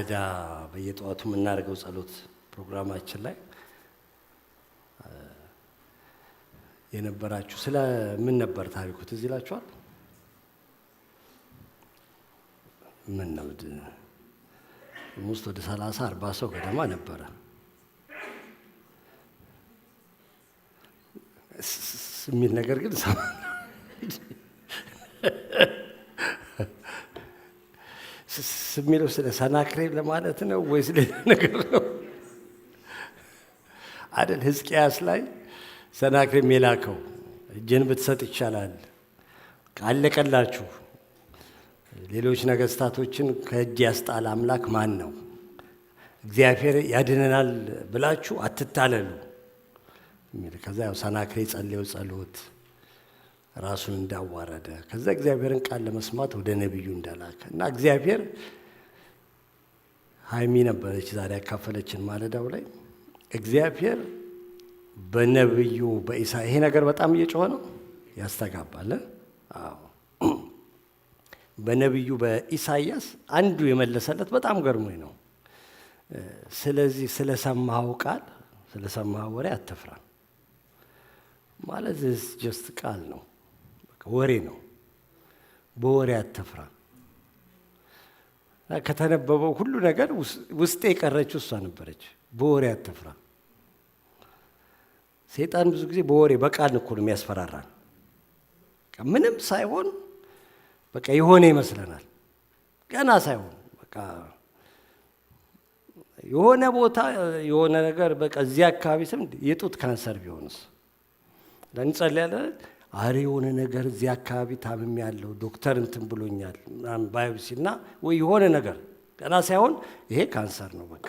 ማለዳ በየጠዋቱ የምናደርገው ጸሎት ፕሮግራማችን ላይ የነበራችሁ ስለ ምን ነበር ታሪኩ ትዝ ይላችኋል? ምን ነው ወደ 30-40 ሰው ገደማ ነበረ። የሚል ነገር ግን ስሚለው ስለ ሰናክሬም ለማለት ነው ወይስ ሌላ ነገር ነው? አይደል? ሕዝቅያስ ላይ ሰናክሬም የላከው እጅን ብትሰጥ ይቻላል፣ አለቀላችሁ፣ ሌሎች ነገስታቶችን ከእጅ ያስጣል አምላክ ማን ነው? እግዚአብሔር ያድነናል ብላችሁ አትታለሉ። ከዛ ያው ሰናክሬ ጸለየው ጸሎት ራሱን እንዳዋረደ ከዛ እግዚአብሔርን ቃል ለመስማት ወደ ነብዩ እንዳላከ እና እግዚአብሔር ሃይሚ ነበረች ዛሬ ያካፈለችን ማለዳው ላይ እግዚአብሔር በነብዩ በኢሳይያስ ይሄ ነገር በጣም እየጮኸ ነው ያስተጋባል። አዎ በነብዩ በኢሳይያስ አንዱ የመለሰለት በጣም ገርሞኝ ነው። ስለዚህ ስለሰማኸው ቃል ስለሰማኸው ወሬ አትፍራ ማለት ጀስት ቃል ነው፣ ወሬ ነው። በወሬ አትፍራ። ከተነበበው ሁሉ ነገር ውስጤ የቀረችው እሷ ነበረች። በወሬ አትፍራ። ሰይጣን ብዙ ጊዜ በወሬ በቃል እኮ ነው የሚያስፈራራን። ምንም ሳይሆን በቃ የሆነ ይመስለናል። ገና ሳይሆን በቃ የሆነ ቦታ የሆነ ነገር በቃ እዚያ አካባቢ ስም የጡት ካንሰር ቢሆንስ ለንጸልያለን። አሬ የሆነ ነገር እዚያ አካባቢ ታምም ያለው ዶክተር እንትን ብሎኛል ባዮፕሲና ወይ የሆነ ነገር ገና ሳይሆን ይሄ ካንሰር ነው በቃ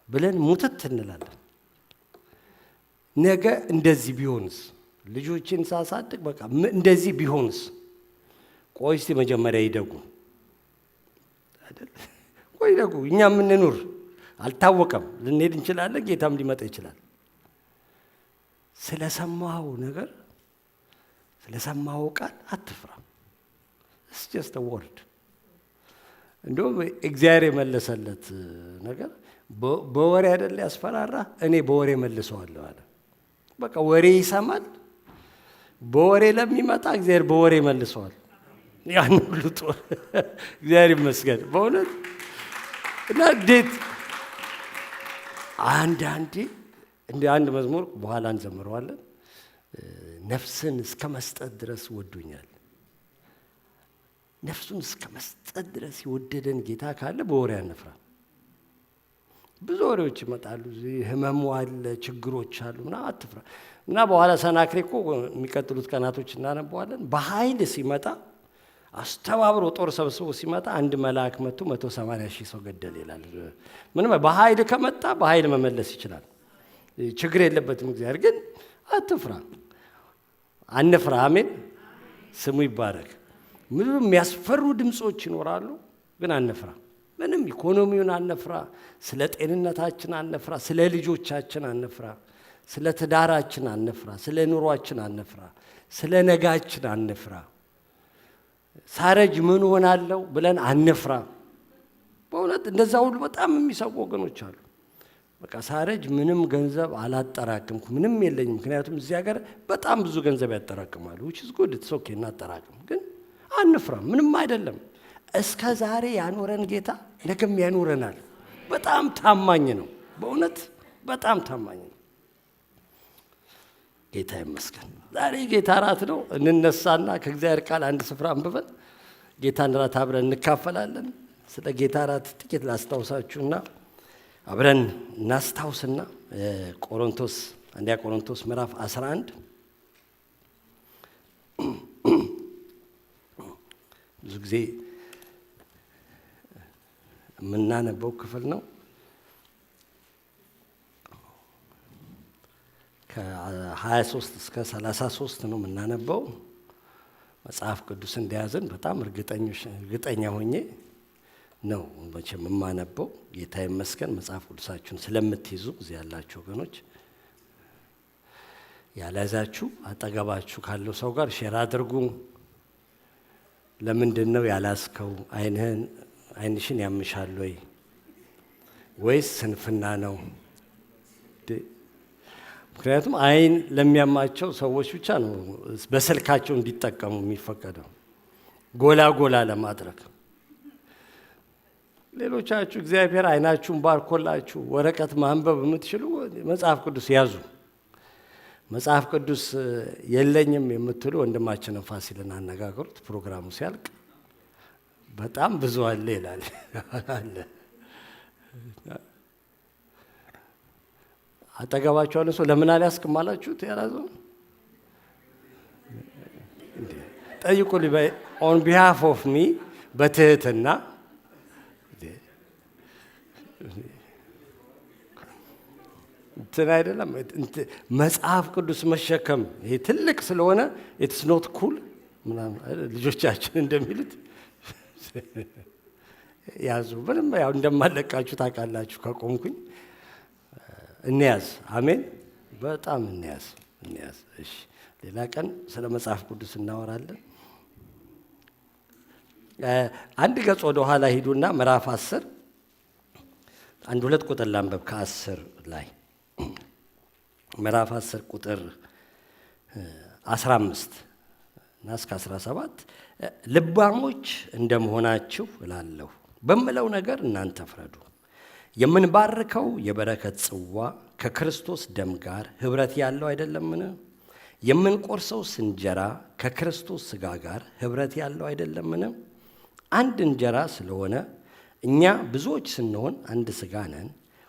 ብለን ሙትት እንላለን። ነገ እንደዚህ ቢሆንስ ልጆችን ሳሳድግ በቃ እንደዚህ ቢሆንስ ቆይ እስቲ መጀመሪያ ይደጉ አይደል? ቆይ ይደጉ። እኛ ምን ኑር አልታወቀም፣ ልንሄድ እንችላለን፣ ጌታም ሊመጣ ይችላል። ስለሰማኸው ነገር ስለሰማኸው ቃል አትፍራ። it's just a word። እንደውም እግዚአብሔር የመለሰለት ነገር በወሬ አይደል ያስፈራራ፣ እኔ በወሬ መልሰዋለሁ አለ። በቃ ወሬ ይሰማል። በወሬ ለሚመጣ እግዚአብሔር በወሬ መልሰዋል። ያን ሁሉ ጦር እግዚአብሔር ይመስገን በእውነት እና እንዴት አንዳንዴ እንደ አንድ መዝሙር በኋላ እንዘምረዋለን። ነፍስን እስከ መስጠት ድረስ ወዶኛል። ነፍሱን እስከ መስጠት ድረስ የወደደን ጌታ ካለ በወሬ አንፍራ። ብዙ ወሬዎች ይመጣሉ፣ ህመሙ አለ፣ ችግሮች አሉ እና አትፍራ። እና በኋላ ሰናክሬም እኮ የሚቀጥሉት ቀናቶች እናነበዋለን። በኃይል ሲመጣ አስተባብሮ ጦር ሰብስቦ ሲመጣ አንድ መልአክ መጥቶ 180,000 ሰው ገደለ ይላል። ምንም በኃይል ከመጣ በኃይል መመለስ ይችላል። ችግር የለበትም። እግዚአብሔር ግን አትፍራ፣ አንፍራ። አሜን፣ ስሙ ይባረክ። ምንም የሚያስፈሩ ድምጾች ይኖራሉ፣ ግን አንፍራ። ምንም ኢኮኖሚውን አንፍራ፣ ስለ ጤንነታችን አንፍራ፣ ስለ ልጆቻችን አንፍራ፣ ስለ ትዳራችን አንፍራ፣ ስለ ኑሯችን አንፍራ፣ ስለ ነጋችን አንፍራ። ሳረጅ ምን ሆናለሁ ብለን አንፍራ። በእውነት እንደዛ ሁሉ በጣም የሚሰው ወገኖች አሉ። በቃ ሳረጅ ምንም ገንዘብ አላጠራቅምኩ፣ ምንም የለኝም። ምክንያቱም እዚህ ሀገር በጣም ብዙ ገንዘብ ያጠራቅማሉ። which is good it's okay እናጠራቅም፣ ግን አንፍራ። ምንም አይደለም። እስከ ዛሬ ያኖረን ጌታ ነገም ያኖረናል። በጣም ታማኝ ነው። በእውነት በጣም ታማኝ ነው። ጌታ ይመስገን። ዛሬ ጌታ እራት ነው። እንነሳና ከእግዚአብሔር ቃል አንድ ስፍራ አንብበን ጌታን እራት አብረን እንካፈላለን። ስለ ጌታ እራት ጥቂት ላስታውሳችሁና አብረን እናስታውስና አንደኛ ቆሮንቶስ ምዕራፍ 11 ብዙ ጊዜ የምናነበው ክፍል ነው። ከ23 እስከ 33 ነው የምናነበው። መጽሐፍ ቅዱስ እንደያዘን በጣም እርግጠኛ ሆኜ ነው መቼም የማነበው። ጌታ ይመስገን። መጽሐፍ ቅዱሳችሁን ስለምትይዙ እዚህ ያላችሁ ወገኖች ያላዛችሁ አጠገባችሁ ካለው ሰው ጋር ሼር አድርጉ። ለምንድን ነው ያላስከው? ዓይንሽን ያምሻል ወይስ ስንፍና ነው? ምክንያቱም ዓይን ለሚያማቸው ሰዎች ብቻ ነው በስልካቸው እንዲጠቀሙ የሚፈቀደው ጎላ ጎላ ለማድረግ። ሌሎቻችሁ እግዚአብሔር ዓይናችሁን ባርኮላችሁ ወረቀት ማንበብ የምትችሉ መጽሐፍ ቅዱስ ያዙ። መጽሐፍ ቅዱስ የለኝም የምትሉ ወንድማችንን ፋሲልን አነጋገሩት። ፕሮግራሙ ሲያልቅ በጣም ብዙ አለ ይላል አለ። አጠገባችሁ ያለ ሰው ለምን አልያዝክም አላችሁት? ያላዘው ጠይቁልኝ። ኦን ቢሃፍ ኦፍ ሚ በትህትና እንትን አይደለም። መጽሐፍ ቅዱስ መሸከም ይሄ ትልቅ ስለሆነ ኢትስ ኖት ኩል ምናምን ልጆቻችን እንደሚሉት ያዙ። ምንም ያው እንደማለቃችሁ ታውቃላችሁ። ከቆምኩኝ እንያዝ። አሜን። በጣም እንያዝ። እሺ፣ ሌላ ቀን ስለ መጽሐፍ ቅዱስ እናወራለን። አንድ ገጽ ወደ ኋላ ሂዱና ምዕራፍ 10 አንድ ሁለት ቁጥር ላንበብ። ከ10 ላይ ምዕራፍ 10 ቁጥር 15 እና እስከ 17 ልባሞች እንደመሆናችሁ እላለሁ በምለው ነገር እናንተ ፍረዱ። የምንባርከው የበረከት ጽዋ ከክርስቶስ ደም ጋር ኅብረት ያለው አይደለምን? የምንቆርሰውስ እንጀራ ከክርስቶስ ሥጋ ጋር ኅብረት ያለው አይደለምን? አንድ እንጀራ ስለሆነ እኛ ብዙዎች ስንሆን አንድ ሥጋ ነን።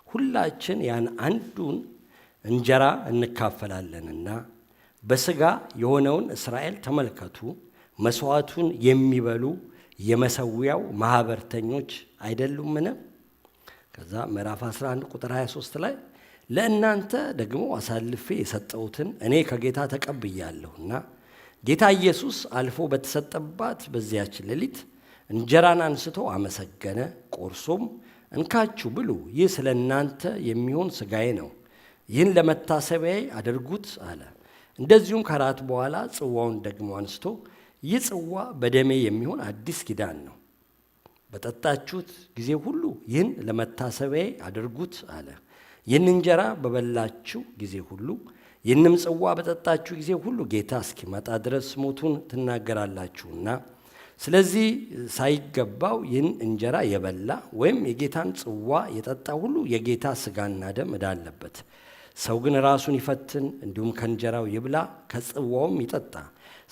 ሁላችን ያን አንዱን እንጀራ እንካፈላለንና በሥጋ የሆነውን እስራኤል ተመልከቱ። መሥዋዕቱን የሚበሉ የመሠዊያው ማኅበርተኞች አይደሉምን? ከዛ ምዕራፍ 11 ቁጥር 23 ላይ ለእናንተ ደግሞ አሳልፌ የሰጠሁትን እኔ ከጌታ ተቀብያለሁና ጌታ ኢየሱስ አልፎ በተሰጠባት በዚያች ሌሊት እንጀራን አንስቶ አመሰገነ፣ ቆርሶም እንካችሁ ብሉ፣ ይህ ስለ እናንተ የሚሆን ሥጋዬ ነው፣ ይህን ለመታሰቢያዬ አድርጉት አለ። እንደዚሁም ከራት በኋላ ጽዋውን ደግሞ አንስቶ ይህ ጽዋ በደሜ የሚሆን አዲስ ኪዳን ነው፣ በጠጣችሁት ጊዜ ሁሉ ይህን ለመታሰቢያዬ አድርጉት አለ። ይህን እንጀራ በበላችሁ ጊዜ ሁሉ ይህንም ጽዋ በጠጣችሁ ጊዜ ሁሉ ጌታ እስኪመጣ ድረስ ሞቱን ትናገራላችሁና፣ ስለዚህ ሳይገባው ይህን እንጀራ የበላ ወይም የጌታን ጽዋ የጠጣ ሁሉ የጌታ ሥጋና ደም ዕዳ አለበት። ሰው ግን ራሱን ይፈትን፣ እንዲሁም ከእንጀራው ይብላ ከጽዋውም ይጠጣ።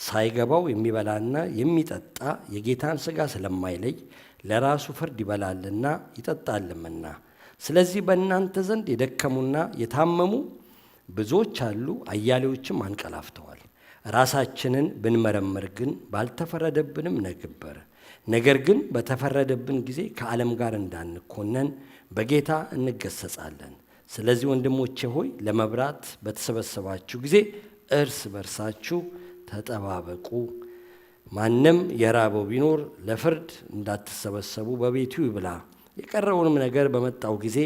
ሳይገባው የሚበላና የሚጠጣ የጌታን ሥጋ ስለማይለይ ለራሱ ፍርድ ይበላልና ይጠጣልምና። ስለዚህ በእናንተ ዘንድ የደከሙና የታመሙ ብዙዎች አሉ፣ አያሌዎችም አንቀላፍተዋል። ራሳችንን ብንመረምር ግን ባልተፈረደብንም ነበር። ነገር ግን በተፈረደብን ጊዜ ከዓለም ጋር እንዳንኮነን በጌታ እንገሰጻለን። ስለዚህ ወንድሞቼ ሆይ ለመብራት በተሰበሰባችሁ ጊዜ እርስ በርሳችሁ ተጠባበቁ። ማንም የራበው ቢኖር ለፍርድ እንዳትሰበሰቡ በቤቱ ይብላ። የቀረውንም ነገር በመጣው ጊዜ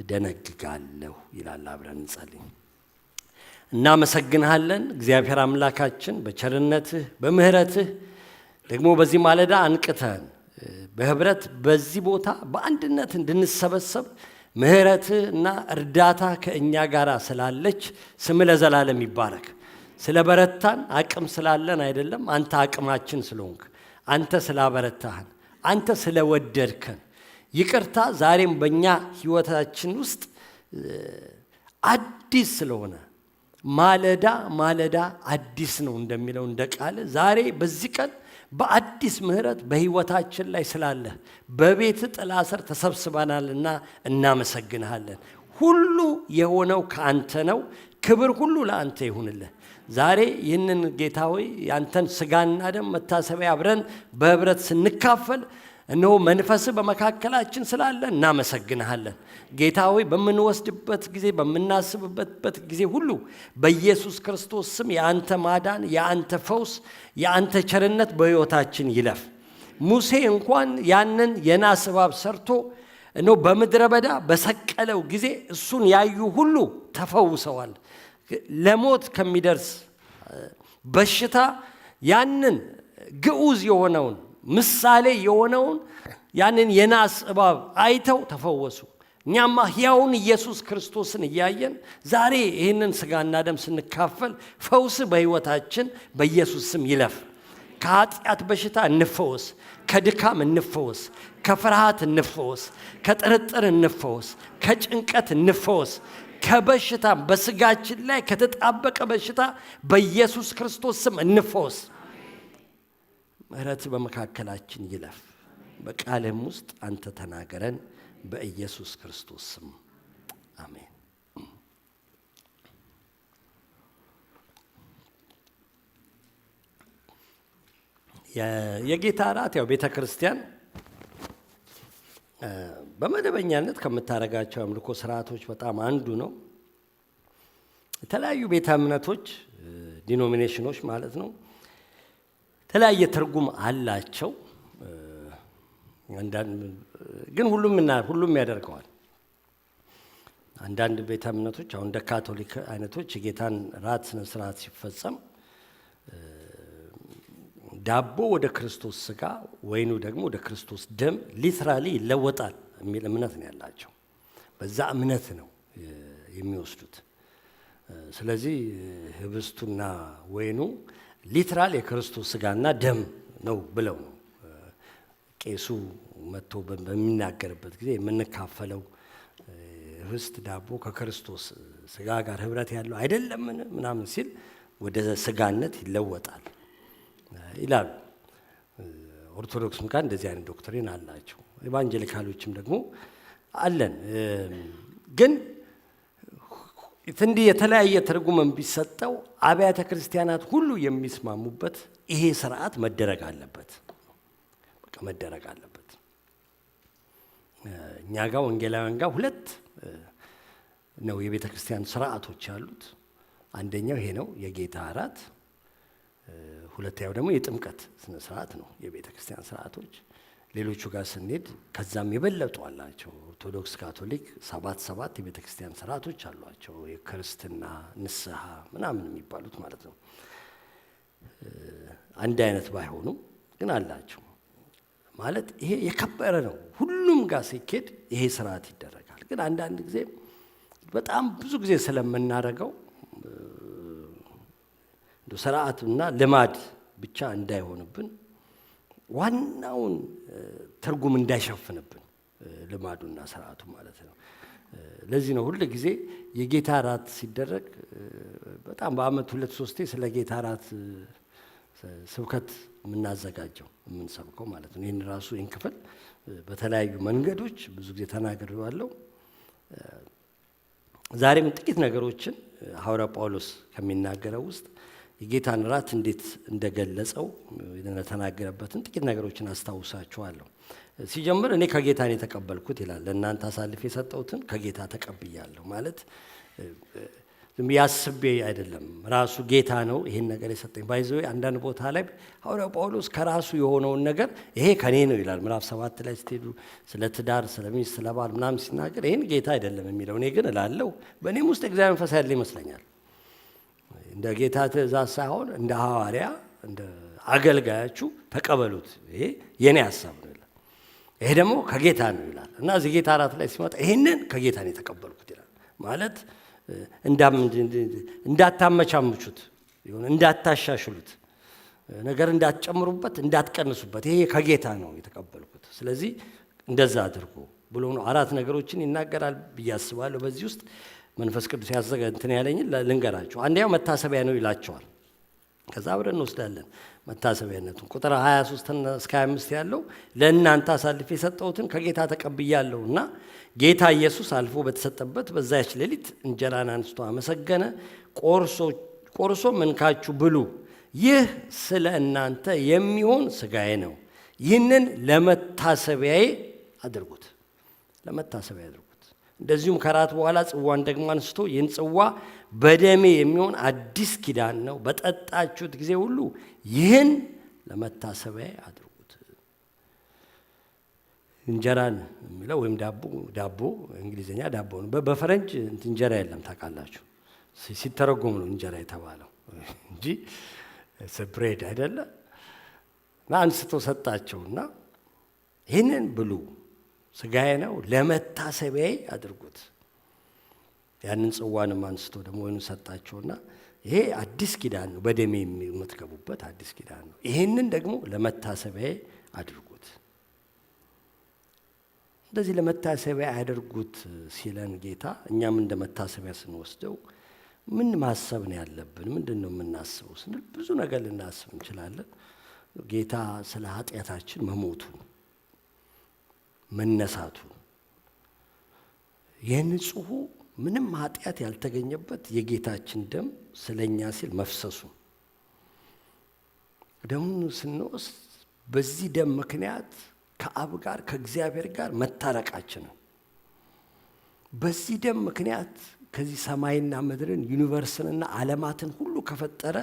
እደነግጋለሁ ይላል። አብረን እንጸልይ። እናመሰግንሃለን እግዚአብሔር አምላካችን በቸርነትህ በምህረትህ ደግሞ በዚህ ማለዳ አንቅተን በህብረት በዚህ ቦታ በአንድነት እንድንሰበሰብ ምህረትህ እና እርዳታ ከእኛ ጋር ስላለች ስምህ ለዘላለም ይባረክ። ስለ በረታን አቅም ስላለን አይደለም፣ አንተ አቅማችን ስለሆንክ፣ አንተ ስላበረታህን፣ አንተ ስለወደድከን ይቅርታ ዛሬም በእኛ ህይወታችን ውስጥ አዲስ ስለሆነ ማለዳ ማለዳ አዲስ ነው እንደሚለው እንደ ቃል ዛሬ በዚህ ቀን በአዲስ ምህረት በህይወታችን ላይ ስላለ በቤት ጥላ ስር ተሰብስበናልና እናመሰግንሃለን። ሁሉ የሆነው ከአንተ ነው። ክብር ሁሉ ለአንተ ይሁንልህ። ዛሬ ይህንን ጌታ ሆይ ያንተን ሥጋና ደም መታሰቢያ አብረን በህብረት ስንካፈል እነሆ መንፈስህ በመካከላችን ስላለ እናመሰግንሃለን። ጌታ ሆይ በምንወስድበት ጊዜ በምናስብበት ጊዜ ሁሉ በኢየሱስ ክርስቶስ ስም የአንተ ማዳን፣ የአንተ ፈውስ፣ የአንተ ቸርነት በሕይወታችን ይለፍ። ሙሴ እንኳን ያንን የናስ እባብ ሰርቶ እነሆ በምድረ በዳ በሰቀለው ጊዜ እሱን ያዩ ሁሉ ተፈውሰዋል። ለሞት ከሚደርስ በሽታ ያንን ግዑዝ የሆነውን ምሳሌ የሆነውን ያንን የናስ እባብ አይተው ተፈወሱ። እኛማ ሕያውን ኢየሱስ ክርስቶስን እያየን ዛሬ ይህንን ሥጋና ደም ስንካፈል ፈውስ በሕይወታችን በኢየሱስ ስም ይለፍ። ከኃጢአት በሽታ እንፈወስ፣ ከድካም እንፈወስ፣ ከፍርሃት እንፈወስ፣ ከጥርጥር እንፈወስ፣ ከጭንቀት እንፈወስ። ከበሽታ በሥጋችን ላይ ከተጣበቀ በሽታ በኢየሱስ ክርስቶስ ስም እንፈወስ። ምሕረት በመካከላችን ይለፍ። በቃልህም ውስጥ አንተ ተናገረን። በኢየሱስ ክርስቶስ ስም አሜን። የጌታ እራት ያው ቤተ ክርስቲያን በመደበኛነት ከምታደርጋቸው አምልኮ ስርዓቶች በጣም አንዱ ነው። የተለያዩ ቤተ እምነቶች ዲኖሚኔሽኖች ማለት ነው የተለያየ ትርጉም አላቸው። ግን ሁሉም ያደርገዋል። አንዳንድ ቤተ እምነቶች አሁን እንደ ካቶሊክ አይነቶች የጌታን ራት ስነ ስርዓት ሲፈጸም ዳቦ ወደ ክርስቶስ ሥጋ ወይኑ ደግሞ ወደ ክርስቶስ ደም ሊትራሊ ይለወጣል የሚል እምነት ነው ያላቸው። በዛ እምነት ነው የሚወስዱት። ስለዚህ ህብስቱና ወይኑ ሊትራል የክርስቶስ ሥጋና ደም ነው ብለው ነው ቄሱ መጥቶ በሚናገርበት ጊዜ የምንካፈለው ህብስት ዳቦ ከክርስቶስ ሥጋ ጋር ህብረት ያለው አይደለምን ምናምን ሲል ወደ ሥጋነት ይለወጣል ይላሉ። ኦርቶዶክስም ጋር እንደዚህ አይነት ዶክትሪን አላቸው። ኢቫንጀሊካሎችም ደግሞ አለን። ግን እንዲህ የተለያየ ትርጉም ቢሰጠው አብያተ ክርስቲያናት ሁሉ የሚስማሙበት ይሄ ስርዓት መደረግ አለበት። በቃ መደረግ አለበት። እኛ ጋር ወንጌላውያን ጋር ሁለት ነው የቤተ ክርስቲያን ስርዓቶች ያሉት። አንደኛው ይሄ ነው የጌታ እራት፣ ሁለተኛው ደግሞ የጥምቀት ስነ ስርዓት ነው የቤተ ክርስቲያን ስርዓቶች። ሌሎቹ ጋር ስንሄድ ከዛም የበለጡ አላቸው። ኦርቶዶክስ፣ ካቶሊክ ሰባት የቤተ ክርስቲያን ስርዓቶች አሏቸው። የክርስትና ንስሐ ምናምን የሚባሉት ማለት ነው። አንድ አይነት ባይሆኑ ግን አላቸው። ማለት ይሄ የከበረ ነው። ሁሉም ጋር ሲኬድ ይሄ ስርዓት ይደረጋል። ግን አንዳንድ ጊዜ በጣም ብዙ ጊዜ ስለምናደርገው ስርዓቱና ልማድ ብቻ እንዳይሆንብን ዋናውን ትርጉም እንዳይሸፍንብን ልማዱና ስርዓቱ ማለት ነው። ለዚህ ነው ሁሉ ጊዜ የጌታ እራት ሲደረግ በጣም በዓመት 2-3 ስለ ጌታ እራት ስብከት የምናዘጋጀው የምንሰብከው ማለት ነው። ይህን ራሱ ይህን ክፍል በተለያዩ መንገዶች ብዙ ጊዜ ተናግሬዋለሁ። ዛሬም ጥቂት ነገሮችን ሐዋርያ ጳውሎስ ከሚናገረው ውስጥ የጌታን እራት እንዴት እንደገለጸው የተናገረበትን ጥቂት ነገሮችን አስታውሳችኋለሁ። ሲጀምር እኔ ከጌታ ነው የተቀበልኩት ይላል። ለእናንተ አሳልፌ የሰጠሁትን ከጌታ ተቀብያለሁ ማለት ዝም ያስቤ አይደለም፣ ራሱ ጌታ ነው ይሄን ነገር የሰጠኝ። ባይዘው አንዳንድ ቦታ ላይ ሐዋርያው ጳውሎስ ከራሱ የሆነውን ነገር ይሄ ከኔ ነው ይላል። ምዕራፍ 7 ላይ ስትሄዱ ስለ ትዳር፣ ስለ ሚስት፣ ስለ ባል ምናምን ሲናገር ይሄን ጌታ አይደለም የሚለው እኔ ግን እላለሁ። በእኔም ውስጥ እግዚአብሔር መንፈስ ያለ ይመስለኛል። እንደ ጌታ ትእዛዝ ሳይሆን እንደ ሐዋርያ እንደ አገልጋያችሁ ተቀበሉት፣ ይሄ የኔ ሐሳብ ነው ይላል። ይሄ ደግሞ ከጌታ ነው ይላል እና እዚህ ጌታ እራት ላይ ሲመጣ ይሄንን ከጌታ ነው የተቀበልኩት ይላል። ማለት እንዳታመቻምቹት፣ እንዳታሻሽሉት፣ ነገር እንዳትጨምሩበት፣ እንዳትቀንሱበት፣ ይሄ ከጌታ ነው የተቀበልኩት፣ ስለዚህ እንደዛ አድርጎ ብሎ ነው 4 ነገሮችን ይናገራል ብዬ አስባለሁ። በዚህ ውስጥ መንፈስ ቅዱስ ያዘገ እንትን ያለኝን ልንገራችሁ። አንደኛው መታሰቢያ ነው ይላቸዋል። ከዛ አብረን እንወስዳለን መታሰቢያነቱን። ቁጥር 23 እስከ 25 ያለው ለእናንተ አሳልፌ የሰጠሁትን ከጌታ ተቀብያለሁ እና ጌታ ኢየሱስ አልፎ በተሰጠበት በዛች ሌሊት እንጀራን አንስቶ አመሰገነ፣ ቆርሶ እንካችሁ ብሉ፣ ይህ ስለ እናንተ የሚሆን ሥጋዬ ነው፣ ይህንን ለመታሰቢያዬ አድርጉት። ለመታሰቢያ አድርጉት። እንደዚሁም ከራት በኋላ ጽዋን ደግሞ አንስቶ ይህን ጽዋ በደሜ የሚሆን አዲስ ኪዳን ነው፣ በጠጣችሁት ጊዜ ሁሉ ይህን ለመታሰቢያ አድርጉት። እንጀራን የሚለው ወይም ዳቦ እንግሊዝኛ ዳቦ ነው። በፈረንጅ እንጀራ የለም ታውቃላችሁ። ሲተረጎም ነው እንጀራ የተባለው እንጂ ብሬድ አይደለም። እና አንስቶ ሰጣቸውና ይህንን ብሉ፣ ሥጋዬ ነው፣ ለመታሰቢያዬ አድርጉት። ያንን ጽዋንም አንስቶ ደግሞ ወይኑን ሰጣቸውና ይሄ አዲስ ኪዳን ነው፣ በደሜ የምትገቡበት አዲስ ኪዳን ነው። ይህንን ደግሞ ለመታሰቢያዬ አድርጉት። እንደዚህ ለመታሰቢያ ያደርጉት ሲለን ጌታ፣ እኛም እንደ መታሰቢያ ስንወስደው ምን ማሰብ ነው ያለብን? ምንድን ነው የምናስበው ስንል ብዙ ነገር ልናስብ እንችላለን። ጌታ ስለ ኃጢአታችን መሞቱ፣ መነሳቱ፣ የንጹሑ ምንም ኃጢአት ያልተገኘበት የጌታችን ደም ስለኛ ሲል መፍሰሱ፣ ደሙን ስንወስድ በዚህ ደም ምክንያት ከአብ ጋር ከእግዚአብሔር ጋር መታረቃችንን፣ በዚህ ደም ምክንያት ከዚህ ሰማይና ምድርን ዩኒቨርስንና ዓለማትን ሁሉ ከፈጠረ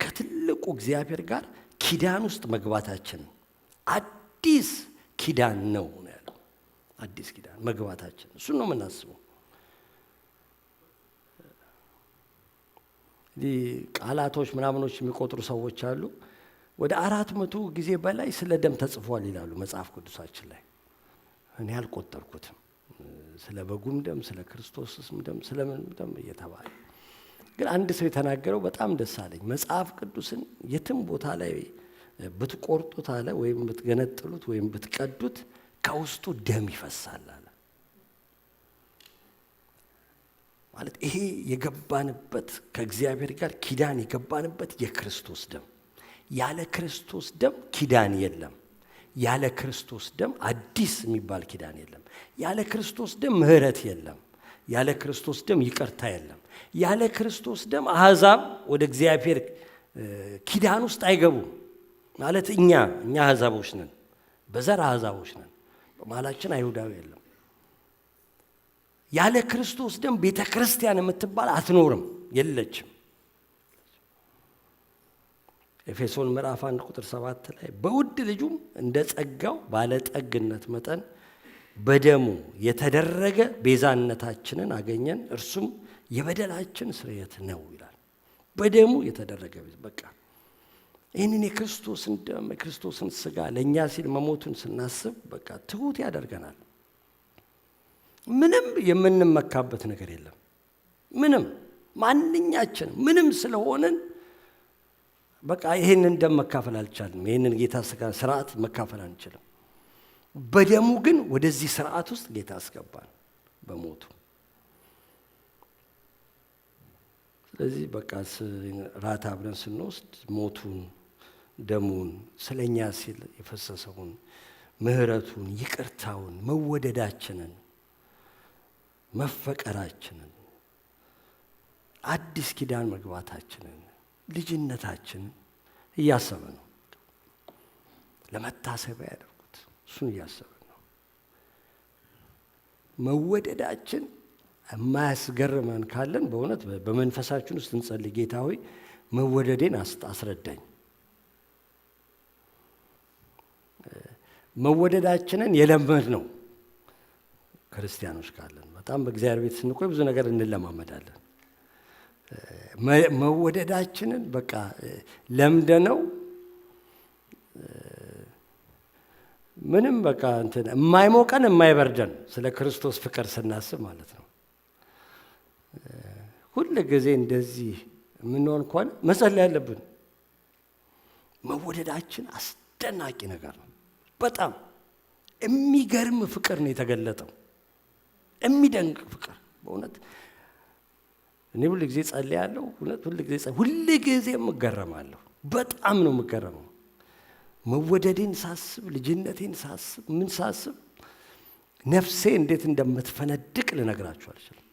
ከትልቁ እግዚአብሔር ጋር ኪዳን ውስጥ መግባታችንን፣ አዲስ ኪዳን ነው ያለው። አዲስ ኪዳን መግባታችን እሱን ነው የምናስበው። ቃላቶች ምናምኖች የሚቆጥሩ ሰዎች አሉ። ወደ 400 ጊዜ በላይ ስለ ደም ተጽፏል ይላሉ መጽሐፍ ቅዱሳችን ላይ። እኔ አልቆጠርኩትም። ስለ በጉም ደም፣ ስለ ክርስቶስም ደም፣ ስለ ምንም ደም እየተባለ ግን አንድ ሰው የተናገረው በጣም ደስ አለኝ። መጽሐፍ ቅዱስን የትም ቦታ ላይ ብትቆርጡት አለ፣ ወይም ብትገነጥሉት ወይም ብትቀዱት ከውስጡ ደም ይፈሳል አለ። ማለት ይሄ የገባንበት ከእግዚአብሔር ጋር ኪዳን የገባንበት የክርስቶስ ደም። ያለ ክርስቶስ ደም ኪዳን የለም። ያለ ክርስቶስ ደም አዲስ የሚባል ኪዳን የለም። ያለ ክርስቶስ ደም ምሕረት የለም። ያለ ክርስቶስ ደም ይቅርታ የለም። ያለ ክርስቶስ ደም አሕዛብ ወደ እግዚአብሔር ኪዳን ውስጥ አይገቡም። ማለት እኛ አሕዛቦች ነን፣ በዘር አሕዛቦች ነን፣ በመሃላችን አይሁዳዊ የለም። ያለ ክርስቶስ ደም ቤተ ክርስቲያን የምትባል አትኖርም፣ የለችም። ኤፌሶን ምዕራፍ 1 ቁጥር 7 ላይ በውድ ልጁም እንደ ጸጋው ባለጠግነት መጠን በደሙ የተደረገ ቤዛነታችንን አገኘን፣ እርሱም የበደላችን ስርየት ነው ይላል። በደሙ የተደረገ በቃ ይህንን የክርስቶስን ደም የክርስቶስን ሥጋ ለእኛ ሲል መሞቱን ስናስብ በቃ ትሁት ያደርገናል። ምንም የምንመካበት ነገር የለም። ምንም ማንኛችን ምንም ስለሆንን በቃ ይህንን ደም መካፈል አልቻልም። ይህንን ጌታ ሥጋ ስርዓት መካፈል አንችልም። በደሙ ግን ወደዚህ ስርዓት ውስጥ ጌታ አስገባን በሞቱ። ስለዚህ በቃ ራት አብረን ስንወስድ ሞቱን፣ ደሙን፣ ስለኛ ሲል የፈሰሰውን ምሕረቱን፣ ይቅርታውን፣ መወደዳችንን፣ መፈቀራችንን፣ አዲስ ኪዳን መግባታችንን፣ ልጅነታችንን እያሰበ ነው። ለመታሰቢያ ያደርጉት እሱን እያሰበ ነው። መወደዳችን የማያስገርመን ካለን በእውነት በመንፈሳችን ውስጥ እንጸልይ። ጌታ ሆይ መወደዴን አስረዳኝ። መወደዳችንን የለመድ ነው ክርስቲያኖች ካለን በጣም በእግዚአብሔር ቤት ስንቆይ ብዙ ነገር እንለማመዳለን። መወደዳችንን በቃ ለምደነው ምንም በቃ እንትን የማይሞቀን የማይበርደን ስለ ክርስቶስ ፍቅር ስናስብ ማለት ነው። ሁል ጊዜ እንደዚህ የምንሆን ከሆነ መጸለይ ያለብን። መወደዳችን አስደናቂ ነገር ነው። በጣም የሚገርም ፍቅር ነው የተገለጠው። የሚደንቅ ፍቅር በእውነት እኔ ሁል ጊዜ ጸልያለሁ። እውነት ሁል ጊዜ እገረማለሁ። በጣም ነው የምገረመው። መወደዴን ሳስብ፣ ልጅነቴን ሳስብ፣ ምን ሳስብ ነፍሴ እንዴት እንደምትፈነድቅ ልነግራችሁ አልችልም።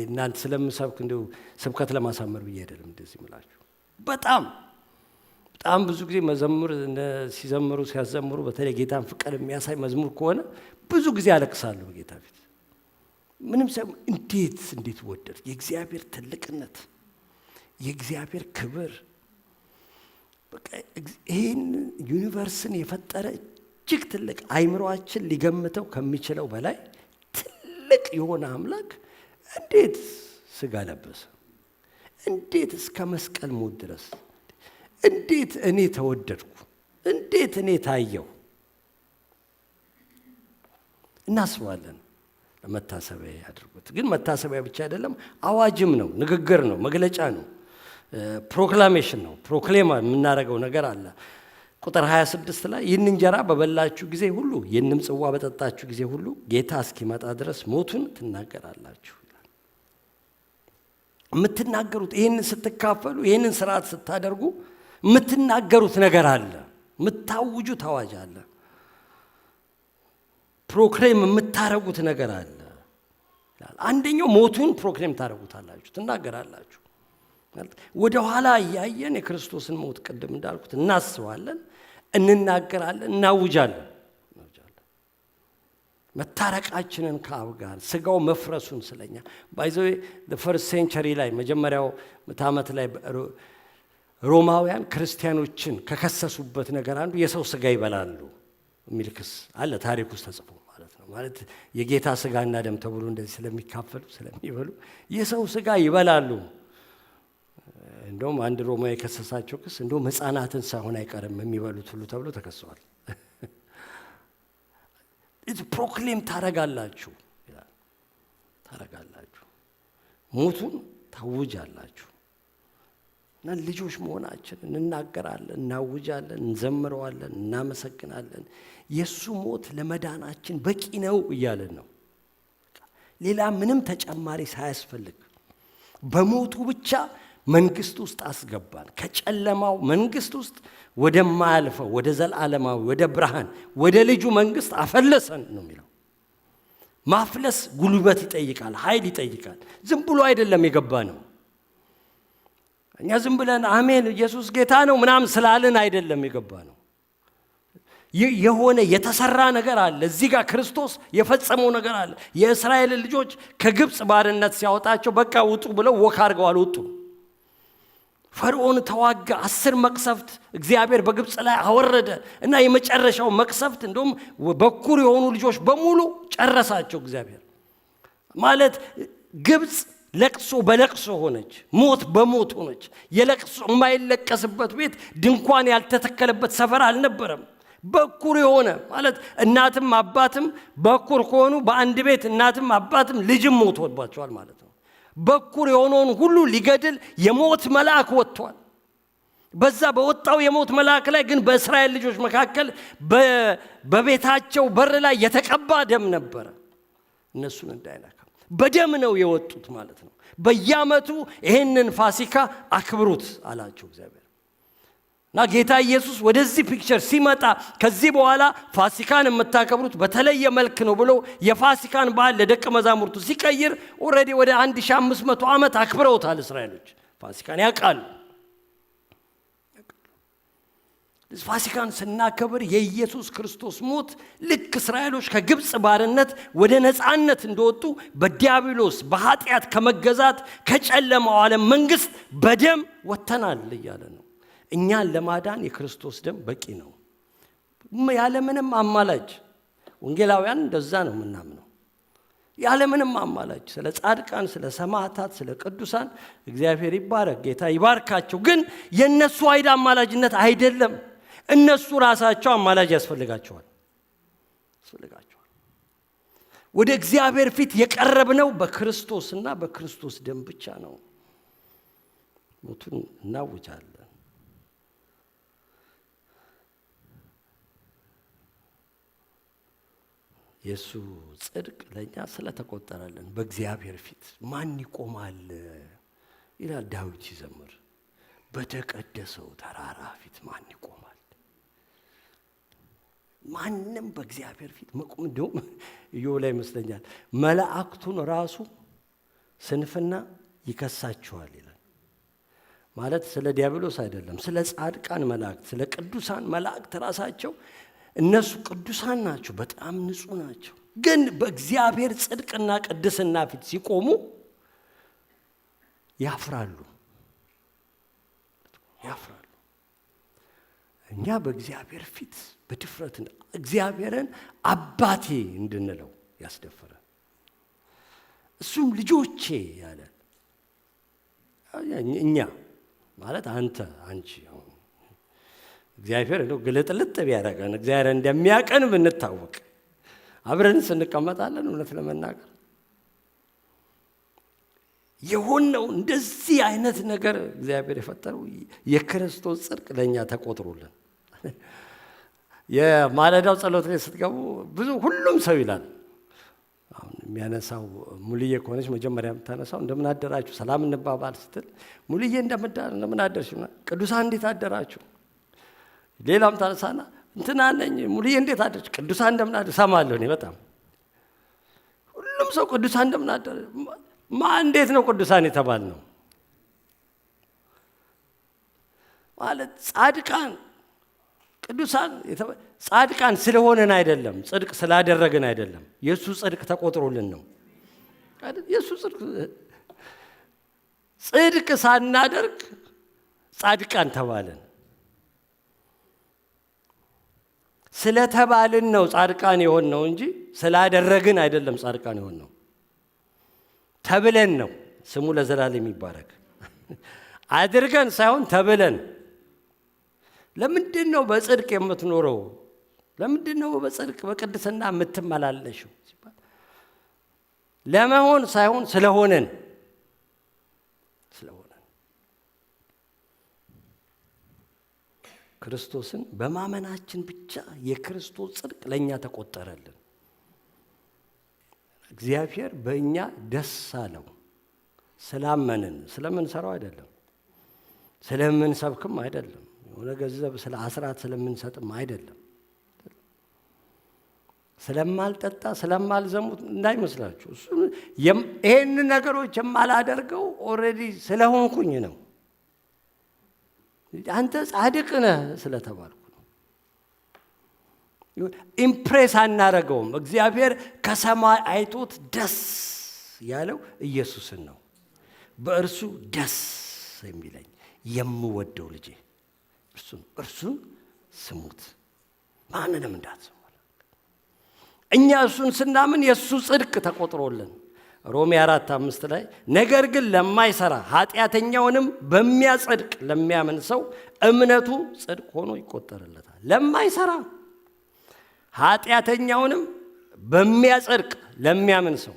እናንተ ስለምሰብክ እንዲሁ ስብከት ለማሳመር ብዬ አይደለም እንደዚህ የምላችሁ። በጣም ብዙ ጊዜ መዘሙር ሲያዘምሩ በተለይ ጌታን ፍቅር የሚያሳይ መዝሙር ከሆነ ብዙ ጊዜ አለቅሳለሁ ጌታ ፊት። ምንም ሳይሆን እንዴት ወደድ የእግዚአብሔር ትልቅነት፣ የእግዚአብሔር ክብር፣ በቃ ይህን ዩኒቨርስን የፈጠረ እጅግ ትልቅ አይምሮአችን ሊገምተው ከሚችለው በላይ ትልቅ የሆነ አምላክ እንዴት ሥጋ ለበሰ? እንዴት እስከ መስቀል ሞት ድረስ? እንዴት እኔ ተወደድኩ? እንዴት እኔ ታየው? እናስባለን። ለመታሰቢያ ያድርጉት። ግን መታሰቢያ ብቻ አይደለም፣ አዋጅም ነው፣ ንግግር ነው፣ መግለጫ ነው፣ ፕሮክላሜሽን ነው። ፕሮክሌም የምናደርገው ነገር አለ። ቁጥር 26 ላይ ይህን እንጀራ በበላችሁ ጊዜ ሁሉ ይህንም ጽዋ በጠጣችሁ ጊዜ ሁሉ ጌታ እስኪመጣ ድረስ ሞቱን ትናገራላችሁ። የምትናገሩት ይህንን ስትካፈሉ፣ ይህንን ስርዓት ስታደርጉ የምትናገሩት ነገር አለ፣ የምታውጁት አዋጅ አለ፣ ፕሮክሌም የምታረጉት ነገር አለ። አንደኛው ሞቱን ፕሮክሌም ታደርጉታላችሁ፣ ትናገራላችሁ። ወደ ኋላ እያየን የክርስቶስን ሞት ቅድም እንዳልኩት እናስባለን፣ እንናገራለን፣ እናውጃለን። መታረቃችንን ከአብ ጋር ስጋው መፍረሱን ስለኛ ባይዘው ፈርስት ሴንቸሪ ላይ መጀመሪያው ዓመት ላይ ሮማውያን ክርስቲያኖችን ከከሰሱበት ነገር አንዱ የሰው ስጋ ይበላሉ የሚል ክስ አለ፣ ታሪክ ውስጥ ተጽፎ ማለት ነው። ማለት የጌታ ስጋና ደም ተብሎ እንደዚህ ስለሚካፈሉ ስለሚበሉ የሰው ስጋ ይበላሉ። እንደውም አንድ ሮማዊ የከሰሳቸው ክስ እንደውም ሕፃናትን ሳይሆን አይቀርም የሚበሉት ሁሉ ተብሎ ተከሰዋል። ፕሮክሌም ታረጋላችሁ ይላል። ታረጋላችሁ፣ ሞቱን ታውጃላችሁ። እና ልጆች መሆናችን እንናገራለን፣ እናውጃለን፣ እንዘምረዋለን፣ እናመሰግናለን። የእሱ ሞት ለመዳናችን በቂ ነው እያለን ነው። ሌላ ምንም ተጨማሪ ሳያስፈልግ በሞቱ ብቻ መንግስት ውስጥ አስገባን። ከጨለማው መንግስት ውስጥ ወደማያልፈው ወደ ዘላለማዊ ወደ ብርሃን ወደ ልጁ መንግስት አፈለሰን ነው የሚለው። ማፍለስ ጉልበት ይጠይቃል፣ ኃይል ይጠይቃል። ዝም ብሎ አይደለም የገባ ነው። እኛ ዝም ብለን አሜን ኢየሱስ ጌታ ነው ምናምን ስላልን አይደለም የገባ ነው። የሆነ የተሰራ ነገር አለ። እዚህ ጋር ክርስቶስ የፈጸመው ነገር አለ። የእስራኤል ልጆች ከግብፅ ባርነት ሲያወጣቸው በቃ ውጡ ብለው ወክ አድርገው አልወጡ። ፈርዖን ተዋጋ። 10 መቅሰፍት እግዚአብሔር በግብፅ ላይ አወረደ እና የመጨረሻው መቅሰፍት እንደውም በኩር የሆኑ ልጆች በሙሉ ጨረሳቸው እግዚአብሔር። ማለት ግብፅ ለቅሶ በለቅሶ ሆነች፣ ሞት በሞት ሆነች። የለቅሶ የማይለቀስበት ቤት ድንኳን ያልተተከለበት ሰፈር አልነበረም። በኩር የሆነ ማለት እናትም አባትም በኩር ከሆኑ በአንድ ቤት እናትም አባትም ልጅም ሞቶባቸዋል ማለት ነው። በኩር የሆነውን ሁሉ ሊገድል የሞት መልአክ ወጥቷል። በዛ በወጣው የሞት መልአክ ላይ ግን በእስራኤል ልጆች መካከል በቤታቸው በር ላይ የተቀባ ደም ነበረ። እነሱን እንዳይነካ በደም ነው የወጡት ማለት ነው። በየዓመቱ ይሄንን ፋሲካ አክብሩት አላቸው እግዚአብሔር። እና ጌታ ኢየሱስ ወደዚህ ፒክቸር ሲመጣ ከዚህ በኋላ ፋሲካን የምታከብሩት በተለየ መልክ ነው ብሎ የፋሲካን በዓል ለደቀ መዛሙርቱ ሲቀይር ኦልሬዲ ወደ 1500 ዓመት አክብረውታል እስራኤሎች። ፋሲካን ያውቃሉ። ፋሲካን ስናከብር የኢየሱስ ክርስቶስ ሞት ልክ እስራኤሎች ከግብፅ ባርነት ወደ ነፃነት እንደወጡ በዲያብሎስ በኃጢአት ከመገዛት ከጨለማው ዓለም መንግስት በደም ወጥተናል እያለ ነው። እኛን ለማዳን የክርስቶስ ደም በቂ ነው፣ ያለምንም አማላጅ። ወንጌላውያን እንደዛ ነው የምናምነው። ያለምንም አማላጅ ስለ ጻድቃን፣ ስለ ሰማዕታት፣ ስለ ቅዱሳን እግዚአብሔር ይባረክ፣ ጌታ ይባርካቸው። ግን የነሱ አይዳ አማላጅነት አይደለም። እነሱ ራሳቸው አማላጅ ያስፈልጋቸዋል። ወደ እግዚአብሔር ፊት የቀረብነው በክርስቶስና በክርስቶስ ደም ብቻ ነው። ሞቱን እናውጃለን። የሱ ጽድቅ ለኛ ስለተቆጠረልን በእግዚአብሔር ፊት ማን ይቆማል ይላል ዳዊት ሲዘምር። በተቀደሰው ተራራ ፊት ማን ይቆማል? ማንም በእግዚአብሔር ፊት መቆም እንደውም ኢዮብ ላይ ይመስለኛል መላእክቱን ራሱ ስንፍና ይከሳቸዋል ይላል። ማለት ስለ ዲያብሎስ አይደለም፣ ስለ ጻድቃን መላእክት፣ ስለ ቅዱሳን መላእክት ራሳቸው እነሱ ቅዱሳን ናቸው፣ በጣም ንጹህ ናቸው። ግን በእግዚአብሔር ጽድቅና ቅድስና ፊት ሲቆሙ ያፍራሉ። እኛ በእግዚአብሔር ፊት በድፍረት እግዚአብሔርን አባቴ እንድንለው ያስደፈረ፣ እሱም ልጆቼ ያለ እኛ ማለት አንተ አንቺ እግዚአብሔር እንደው ግልጥልጥ ቢያደርገን እግዚአብሔር እንደሚያቀን ብንታወቅ አብረን እንቀመጣለን። እውነት ለመናገር የሆነው እንደዚህ አይነት ነገር እግዚአብሔር የፈጠረው የክርስቶስ ጽድቅ ለኛ ተቆጥሮልን። የማለዳው ጸሎት ላይ ስትገቡ ብዙ ሁሉም ሰው ይላል። አሁን የሚያነሳው ሙልዬ ከሆነች መጀመሪያ የምታነሳው እንደምን አደራችሁ ሰላም እንባባል ስትል ሙልዬ እንደምን አደርሽ፣ ቅዱሳን እንዴት አደራችሁ። ሌላም ታነሳና እንትና ነኝ ሙልዬ እንዴት አደርሽ፣ ቅዱሳን እንደምን አደር ሰማለሁ እኔ በጣም ሁሉም ሰው ቅዱሳን እንደምን አደር። እንዴት ነው ቅዱሳን የተባል ነው ማለት? ጻድቃን ቅዱሳን ጻድቃን ስለሆነን አይደለም፣ ጽድቅ ስላደረግን አይደለም። የሱ ጽድቅ ተቆጥሮልን ነው። የሱ ጽድቅ ሳናደርግ ጻድቃን ተባልን። ስለተባልን ነው ጻድቃን የሆን ነው እንጂ ስላደረግን አይደለም ጻድቃን የሆን ነው። ተብለን ነው። ስሙ ለዘላለም ይባረክ። አድርገን ሳይሆን ተብለን። ለምንድን ነው በጽድቅ የምትኖረው? ለምንድን ነው በጽድቅ በቅድስና የምትመላለሽው? ለመሆን ሳይሆን ስለሆነን ክርስቶስን በማመናችን ብቻ የክርስቶስ ጽድቅ ለኛ ተቆጠረልን። እግዚአብሔር በእኛ ደስ አለው ስላመንን። ስለምንሰራው አይደለም፣ ስለምንሰብክም አይደለም፣ የሆነ ገንዘብ ስለ አስራት ስለምንሰጥም አይደለም፣ ስለማልጠጣ ስለማልዘሙት እንዳይመስላችሁ። ይሄን ነገሮች የማላደርገው ኦልሬዲ ስለሆንኩኝ ነው። አንተ ጻድቅ ነህ ስለተባልኩ ነው። ኢምፕሬስ አናረገውም። እግዚአብሔር ከሰማይ አይቶት ደስ ያለው ኢየሱስን ነው። በእርሱ ደስ የሚለኝ የምወደው ልጄ እርሱን ስሙት፣ ማንንም እንዳትሰሙ። እኛ እሱን ስናምን የእሱ ጽድቅ ተቆጥሮልን ሮሜ 4:5 ላይ ነገር ግን ለማይሰራ ኃጢአተኛውንም በሚያጸድቅ ለሚያምን ሰው እምነቱ ጽድቅ ሆኖ ይቆጠርለታል። ለማይሰራ ኃጢአተኛውንም በሚያጸድቅ ለሚያምን ሰው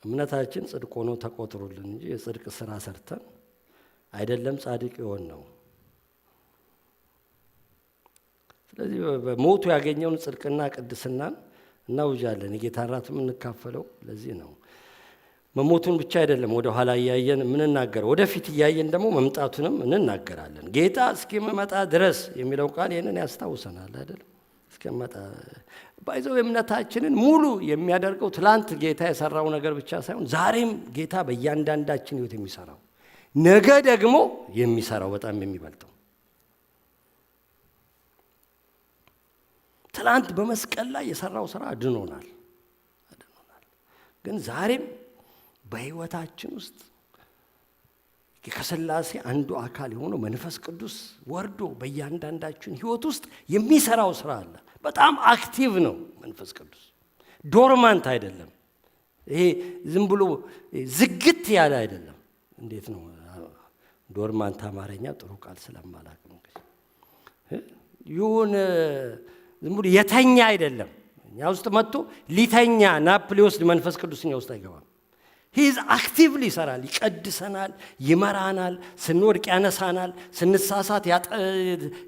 እምነታችን ጽድቅ ሆኖ ተቆጥሮልን እንጂ የጽድቅ ስራ ሰርተን አይደለም ጻድቅ የሆን ነው። ስለዚህ በሞቱ ያገኘውን ጽድቅና ቅድስናን እናውጃለን። የጌታ ራት የምንካፈለው ለዚህ ነው። መሞቱን ብቻ አይደለም ወደ ኋላ እያየን የምንናገረው፣ ወደፊት እያየን ደግሞ መምጣቱንም እንናገራለን። ጌታ እስኪመጣ ድረስ የሚለው ቃል ይህንን ያስታውሰናል አይደል? እስኪመጣ ባይዘው እምነታችንን ሙሉ የሚያደርገው ትላንት ጌታ የሰራው ነገር ብቻ ሳይሆን ዛሬም ጌታ በእያንዳንዳችን ሕይወት የሚሰራው፣ ነገ ደግሞ የሚሰራው በጣም የሚበልጠው። ትላንት በመስቀል ላይ የሰራው ስራ አድኖናል። ግን ዛሬም በሕይወታችን ውስጥ ከሥላሴ አንዱ አካል የሆነው መንፈስ ቅዱስ ወርዶ በእያንዳንዳችን ሕይወት ውስጥ የሚሰራው ስራ አለ። በጣም አክቲቭ ነው መንፈስ ቅዱስ፣ ዶርማንት አይደለም። ይሄ ዝም ብሎ ዝግት ያለ አይደለም። እንዴት ነው ዶርማንት? አማርኛ ጥሩ ቃል ስለማላውቅ ነው። ይሁን ዝም ብሎ የተኛ አይደለም። እኛ ውስጥ መጥቶ ሊተኛ ናፕ ሊወስድ መንፈስ ቅዱስ እኛ ውስጥ አይገባም። ሂዝ አክቲቭሊ ይሰራል፣ ይቀድሰናል፣ ይመራናል፣ ስንወድቅ ያነሳናል፣ ስንሳሳት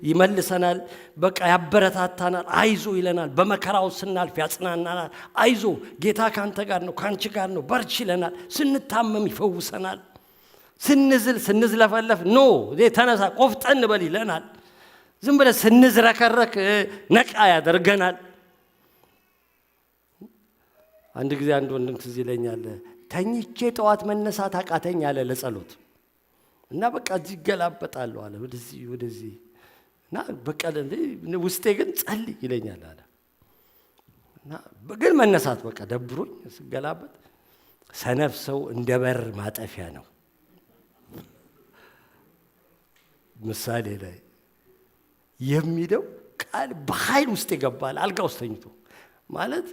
ይመልሰናል፣ በቃ ያበረታታናል፣ አይዞ ይለናል፣ በመከራው ስናልፍ ያጽናናናል፣ አይዞ ጌታ ካንተ ጋር ነው፣ ካንቺ ጋር ነው፣ በርቺ ይለናል፣ ስንታመም ይፈውሰናል፣ ስንዝል ስንዝለፈለፍ ኖ ተነሳ ቆፍጠን በል ይለናል፣ ዝም ብለን ስንዝረከረክ ነቃ ያደርገናል። አንድ ጊዜ አንድ ወንድም ትዝ ይለኛል፣ ተኝቼ ጠዋት መነሳት አቃተኝ አለ ለጸሎት እና በቃ እዚህ ይገላበጣለሁ አለ ወደዚህ እና በቃ ውስጤ ግን ጸልይ ይለኛል አለ እና ግን መነሳት በቃ ደብሮኝ ስገላበጥ ሰነፍ ሰው እንደ በር ማጠፊያ ነው። ምሳሌ ላይ የሚለው ቃል በኃይል ውስጥ ይገባል። አልጋ ውስጥ ተኝቶ ማለት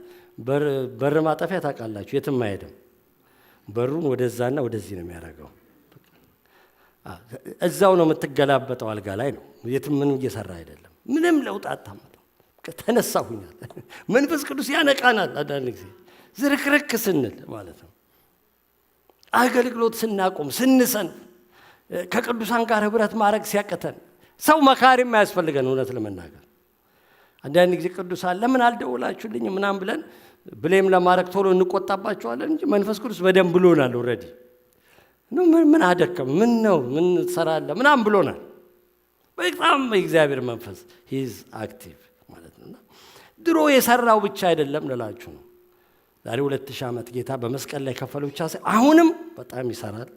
በር ማጠፊያ ታውቃላችሁ፣ የትም አይሄድም። በሩን ወደዛና ወደዚህ ነው የሚያደርገው። እዛው ነው የምትገላበጠው፣ አልጋ ላይ ነው። የትም ምንም እየሰራ አይደለም። ምንም ለውጥ አታመጣም። ተነሳሁኛል። መንፈስ ቅዱስ ያነቃናል። አንዳንድ ጊዜ ዝርክርክ ስንል ማለት ነው። አገልግሎት ስናቆም፣ ስንሰንፍ፣ ከቅዱሳን ጋር ህብረት ማድረግ ሲያቀተን፣ ሰው መካሪም አያስፈልገን። እውነት ለመናገር አንዳንድ ጊዜ ቅዱሳን ለምን አልደውላችሁልኝ ምናምን ብለን ብሌም ለማድረግ ቶሎ እንቆጣባቸዋለን እንጂ መንፈስ ቅዱስ በደንብ ብሎናል። ኦልሬዲ ምን አደከም፣ ምን ነው ምን ትሰራለህ ምናምን ብሎናል። በጣም የእግዚአብሔር መንፈስ ሂዝ አክቲቭ ማለት ነውና ድሮ የሰራው ብቻ አይደለም ልላችሁ ነው። ዛሬ 2000 ዓመት ጌታ በመስቀል ላይ ከፈለው ብቻ ሳይሆን አሁንም በጣም ይሰራል።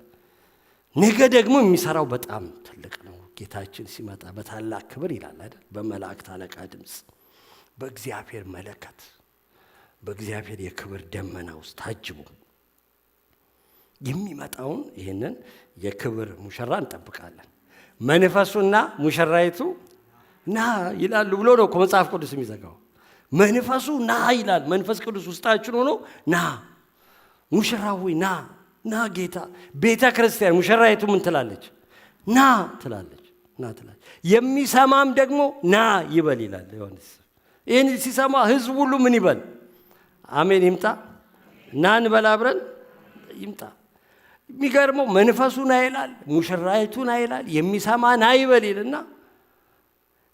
ነገ ደግሞ የሚሰራው በጣም ትልቅ ነው። ጌታችን ሲመጣ በታላቅ ክብር ይላል አይደል? በመላእክት አለቃ ድምፅ፣ በእግዚአብሔር መለከት፣ በእግዚአብሔር የክብር ደመና ውስጥ ታጅቦ የሚመጣውን ይህንን የክብር ሙሽራ እንጠብቃለን። መንፈሱና ሙሽራይቱ ና ይላሉ ብሎ ነው እኮ መጽሐፍ ቅዱስ የሚዘጋው። መንፈሱ ና ይላል። መንፈስ ቅዱስ ውስጣችን ሆኖ ና ሙሽራው ሆይ ና ና ጌታ። ቤተ ክርስቲያን ሙሽራይቱ ምን ትላለች? ና ትላለች፣ ና ትላለች። የሚሰማም ደግሞ ና ይበል ይላል ዮሐንስ። ይህን ሲሰማ ህዝብ ሁሉ ምን ይበል? አሜን ይምጣ። ና እንበል አብረን ይምጣ። የሚገርመው መንፈሱ ና ይላል፣ ሙሽራይቱ ና ይላል፣ የሚሰማ ና ይበል ይልና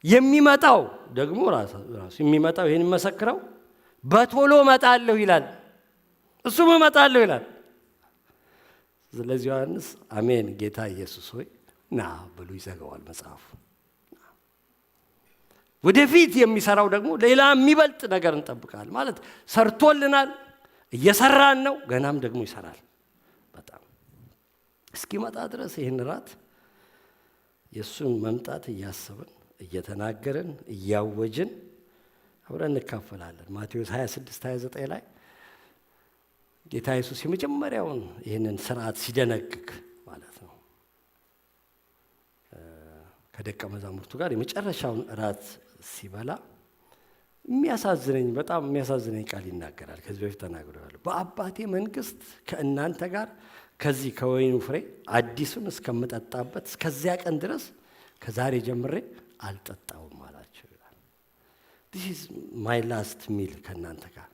የሚመጣው ደግሞ ራሱ የሚመጣው ይሄን መሰክረው በቶሎ እመጣለሁ ይላል። እሱም እመጣለሁ ይላል። ስለዚህ ዮሐንስ አሜን ጌታ ኢየሱስ ሆይ ና ብሎ ይዘጋዋል መጽሐፉ። ወደፊት የሚሰራው ደግሞ ሌላ የሚበልጥ ነገር እንጠብቃለን። ማለት ሰርቶልናል፣ እየሰራን ነው፣ ገናም ደግሞ ይሰራል። በጣም እስኪመጣ ድረስ ይህን ራት የእሱን መምጣት እያሰብን እየተናገርን እያወጅን አብረን እንካፈላለን። ማቴዎስ 26-29 ላይ ጌታ ኢየሱስ የመጀመሪያውን ይህንን ስርዓት ሲደነግግ ማለት ነው ከደቀ መዛሙርቱ ጋር የመጨረሻውን ራት ሲበላ በጣም የሚያሳዝነኝ ቃል ይናገራል። ከዚህ በፊት ተናግሬዋለሁ። በአባቴ መንግስት ከእናንተ ጋር ከዚህ ከወይኑ ፍሬ አዲሱን እስከምጠጣበት እስከዚያ ቀን ድረስ ከዛሬ ጀምሬ አልጠጣውም አላቸው ይላል። this is my last meal ከእናንተ ጋር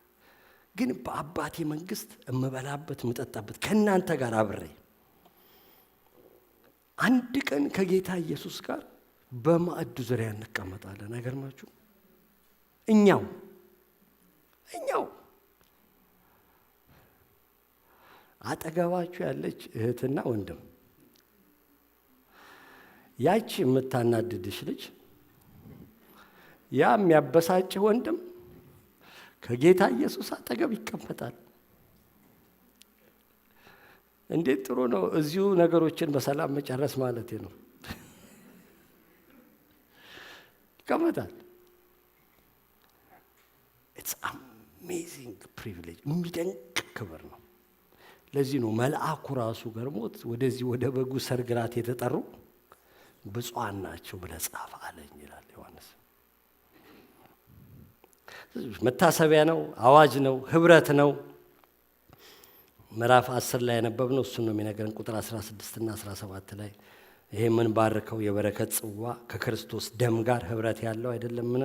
ግን በአባቴ መንግስት እምበላበት ምጠጣበት ከእናንተ ጋር አብሬ። አንድ ቀን ከጌታ ኢየሱስ ጋር በማዕዱ ዙሪያ እንቀመጣለን። አይገርማችሁ? እኛው አጠገባችሁ ያለች እህትና ወንድም፣ ያቺ የምታናድድሽ ልጅ፣ ያ የሚያበሳጭህ ወንድም ከጌታ ኢየሱስ አጠገብ ይቀመጣል። እንዴት ጥሩ ነው! እዚሁ ነገሮችን በሰላም መጨረስ ማለት ነው። ይቀመጣል። ኢትስ አሜዚንግ ፕሪቪሌጅ፣ የሚደንቅ ክብር ነው። ለዚህ ነው መልአኩ ራሱ ገርሞት ወደዚህ ወደ በጉ ሰርግ ራት የተጠሩ ብፁዓን ናቸው ብለህ ጻፍ አለኝ ይላል ዮሐንስ። መታሰቢያ ነው፣ አዋጅ ነው፣ ህብረት ነው። ምዕራፍ 10 ላይ ያነበብነው እሱን ነው የሚነገረን። ቁጥር 16 እና 17 ላይ ይሄ ምን ባርከው የበረከት ጽዋ ከክርስቶስ ደም ጋር ህብረት ያለው አይደለምን?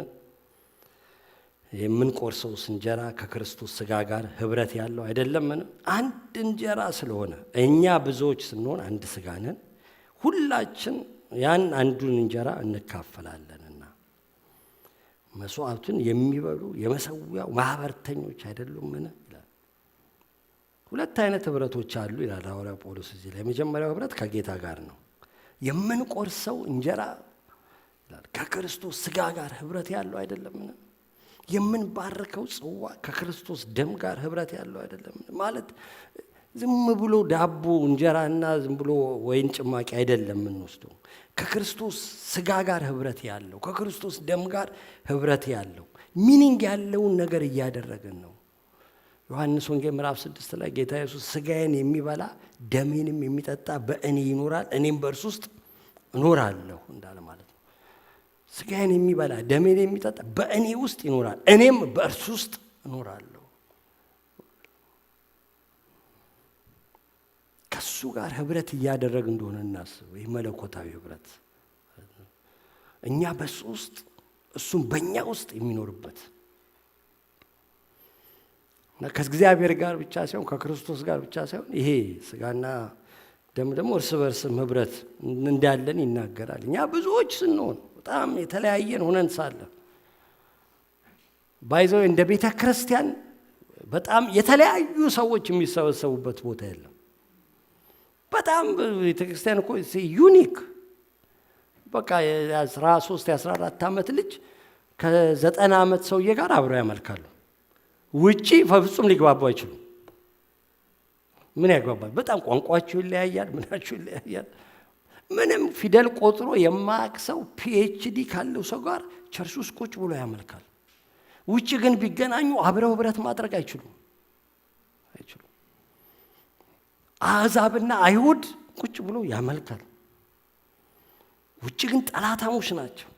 የምንቆርሰው እንጀራ ከክርስቶስ ስጋ ጋር ህብረት ያለው አይደለምን? አንድ እንጀራ ስለሆነ እኛ ብዙዎች ስንሆን አንድ ስጋ ነን፣ ሁላችን ያን አንዱን እንጀራ እንካፈላለንና መስዋዕቱን የሚበሉ የመሰዊያው ማህበርተኞች አይደሉምን ይላል። ሁለት አይነት ህብረቶች አሉ ይላል ሐዋርያው ጳውሎስ እዚህ ላይ። የመጀመሪያው ህብረት ከጌታ ጋር ነው። የምንቆርሰው እንጀራ ይላል ከክርስቶስ ስጋ ጋር ህብረት ያለው አይደለምን? የምንባርከው ጽዋ ከክርስቶስ ደም ጋር ህብረት ያለው አይደለምን? ማለት ዝም ብሎ ዳቦ እንጀራና ዝም ብሎ ወይን ጭማቂ አይደለም የምንወስደው። ከክርስቶስ ስጋ ጋር ህብረት ያለው ከክርስቶስ ደም ጋር ህብረት ያለው ሚኒንግ ያለውን ነገር እያደረገን ነው። ዮሐንስ ወንጌል ምዕራፍ 6 ላይ ጌታ ኢየሱስ ስጋዬን የሚበላ ደሜንም የሚጠጣ በእኔ ይኖራል፣ እኔም በእርሱ ውስጥ እኖራለሁ እንዳለ ማለት ነው። ስጋዬን የሚበላ ደሜን የሚጠጣ በእኔ ውስጥ ይኖራል፣ እኔም በእርሱ ውስጥ እኖራለሁ። ከሱ ጋር ህብረት እያደረግ እንደሆነ እናስብ። ይህ መለኮታዊ ህብረት እኛ በሱ ውስጥ እሱም በእኛ ውስጥ የሚኖርበት እና ከእግዚአብሔር ጋር ብቻ ሳይሆን ከክርስቶስ ጋር ብቻ ሳይሆን ይሄ ስጋና ደም ደግሞ እርስ በርስም ህብረት እንዳለን ይናገራል። እኛ ብዙዎች ስንሆን በጣም የተለያየን ሆነን ሳለ ባይዘው እንደ ቤተ ክርስቲያን በጣም የተለያዩ ሰዎች የሚሰበሰቡበት ቦታ የለም። በጣም ቤተ ክርስቲያን እኮ ዩኒክ በቃ የ13 የ14 ዓመት ልጅ ከ90 ዓመት ሰውዬ ጋር አብረው ያመልካሉ። ውጪ በፍጹም ሊግባቡ አይችሉም። ምን ያግባባል? በጣም ቋንቋቸው ይለያያል፣ ምናቸው ይለያያል። ምንም ፊደል ቆጥሮ የማያውቅ ሰው ፒኤችዲ ካለው ሰው ጋር ቸርች ውስጥ ቁጭ ብሎ ያመልካል። ውጪ ግን ቢገናኙ አብረው ህብረት ማድረግ አይችሉም። አሕዛብና አይሁድ ቁጭ ብሎ ያመልካል። ውጪ ግን ጠላታሞች ናቸው።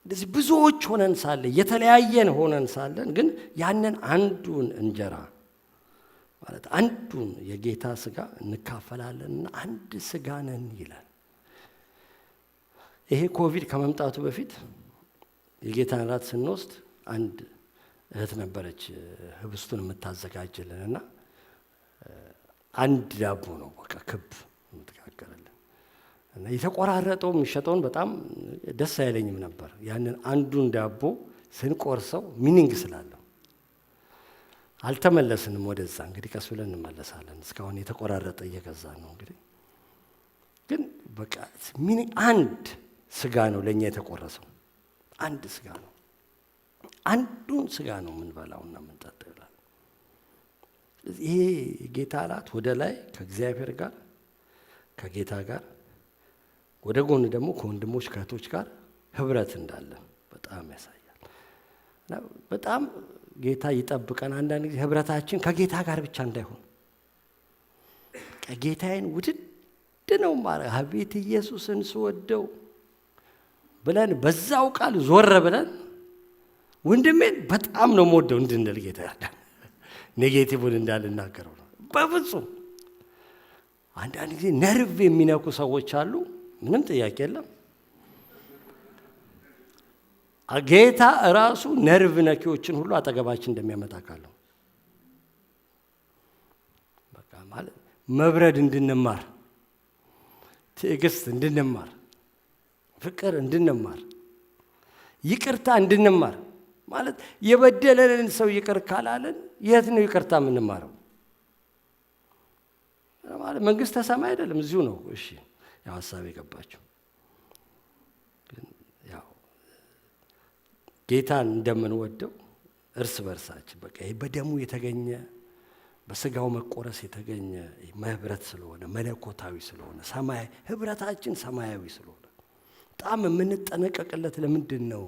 እንደዚህ ብዙዎች ሆነን ሳለ የተለያየን ሆነን ሳለን ግን ያንን አንዱን እንጀራ ማለት አንዱን የጌታ ስጋ እንካፈላለንና አንድ ስጋ ነን ይላል። ይሄ ኮቪድ ከመምጣቱ በፊት የጌታን ራት ስንወስድ አንድ እህት ነበረች ህብስቱን የምታዘጋጅልንና አንድ ዳቦ ነው በቃ ክብ የምትጋገርልን እና የተቆራረጠው የሚሸጠውን በጣም ደስ አይለኝም ነበር። ያንን አንዱን ዳቦ ስንቆርሰው ሚኒንግ ስላለው አልተመለስንም ወደዛ። እንግዲህ ቀስ ብለን እንመለሳለን። እስካሁን የተቆራረጠ እየገዛን ነው። እንግዲህ ግን በቃ አንድ ስጋ ነው ለእኛ የተቆረሰው፣ አንድ ስጋ ነው። አንዱን ስጋ ነው የምንበላውና የምንጠጣው ይላል። ይሄ የጌታ እራት ወደ ላይ ከእግዚአብሔር ጋር ከጌታ ጋር፣ ወደ ጎን ደግሞ ከወንድሞች ከእህቶች ጋር ህብረት እንዳለ በጣም ያሳያል። በጣም ጌታ ይጠብቀን። አንዳንድ ጊዜ ህብረታችን ከጌታ ጋር ብቻ እንዳይሆን ጌታዬን ውድድ ነው ማለት አቤት ኢየሱስን ስወደው ብለን በዛው ቃል ዞር ብለን ወንድሜን በጣም ነው የምወደው እንድንል ጌታ ያዳን ኔጌቲቭን እንዳልናገረው ነው። በፍጹም አንዳንድ ጊዜ ነርቭ የሚነኩ ሰዎች አሉ። ምንም ጥያቄ የለም። ጌታ ራሱ ነርቭ ነኪዎችን ሁሉ አጠገባችን እንደሚያመጣ ቃለው በቃ ማለት መብረድ እንድንማር፣ ትዕግስት እንድንማር፣ ፍቅር እንድንማር፣ ይቅርታ እንድንማር ማለት የበደለንን ሰው ይቅር ካላለን የት ነው ይቅርታ የምንማረው? ማለት መንግስተ ሰማይ አይደለም፣ እዚሁ ነው። እሺ ያው ሐሳብ የገባቸው ጌታን እንደምንወደው እርስ በርሳችን በቃ በደሙ የተገኘ በስጋው መቆረስ የተገኘ ህብረት ስለሆነ መለኮታዊ ስለሆነ ሰማያዊ ህብረታችን ሰማያዊ ስለሆነ በጣም የምንጠነቀቅለት ለምንድን ነው?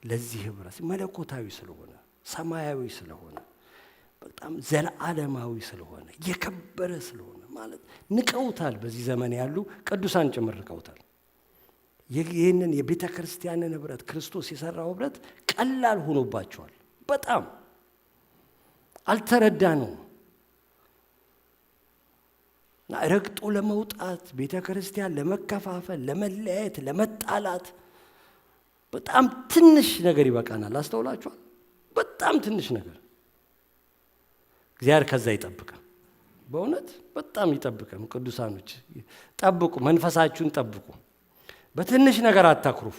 ለዚህ ህብረት መለኮታዊ ስለሆነ ሰማያዊ ስለሆነ በጣም ዘለዓለማዊ ስለሆነ የከበረ ስለሆነ ማለት ንቀውታል። በዚህ ዘመን ያሉ ቅዱሳን ጭምር ንቀውታል። ይህንን የቤተ ክርስቲያንን ህብረት ክርስቶስ የሰራው ህብረት ቀላል ሆኖባቸዋል። በጣም አልተረዳነውም። ረግጦ ለመውጣት ቤተ ክርስቲያን ለመከፋፈል፣ ለመለያየት፣ ለመጣላት በጣም ትንሽ ነገር ይበቃናል። አስተውላችኋል? በጣም ትንሽ ነገር። እግዚአብሔር ከዛ ይጠብቀን። በእውነት በጣም ይጠብቀን። ቅዱሳኖች ጠብቁ፣ መንፈሳችሁን ጠብቁ። በትንሽ ነገር አታክሩፉ።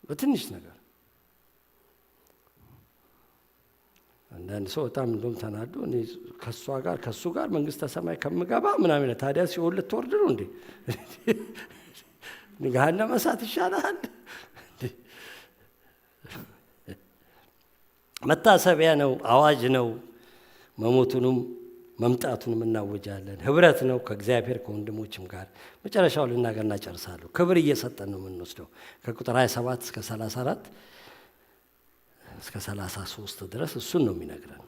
በትንሽ ነገር አንዳንድ ሰው በጣም እንደውም ተናዶ እኔ ከእሱ ጋር መንግስተ ሰማይ ከምገባ ምናምን ታዲያ ሲኦል ልትወርድ ነው እንዴ? ገሃነመ እሳት ይሻላል። መታሰቢያ ነው፣ አዋጅ ነው። መሞቱንም መምጣቱንም እናወጃለን። ህብረት ነው ከእግዚአብሔር ከወንድሞችም ጋር። መጨረሻው ልናገርና ጨርሳለሁ። ክብር እየሰጠን ነው የምንወስደው። ከቁጥር 27 እስከ 34 እስከ 33 ድረስ እሱን ነው የሚነግረን።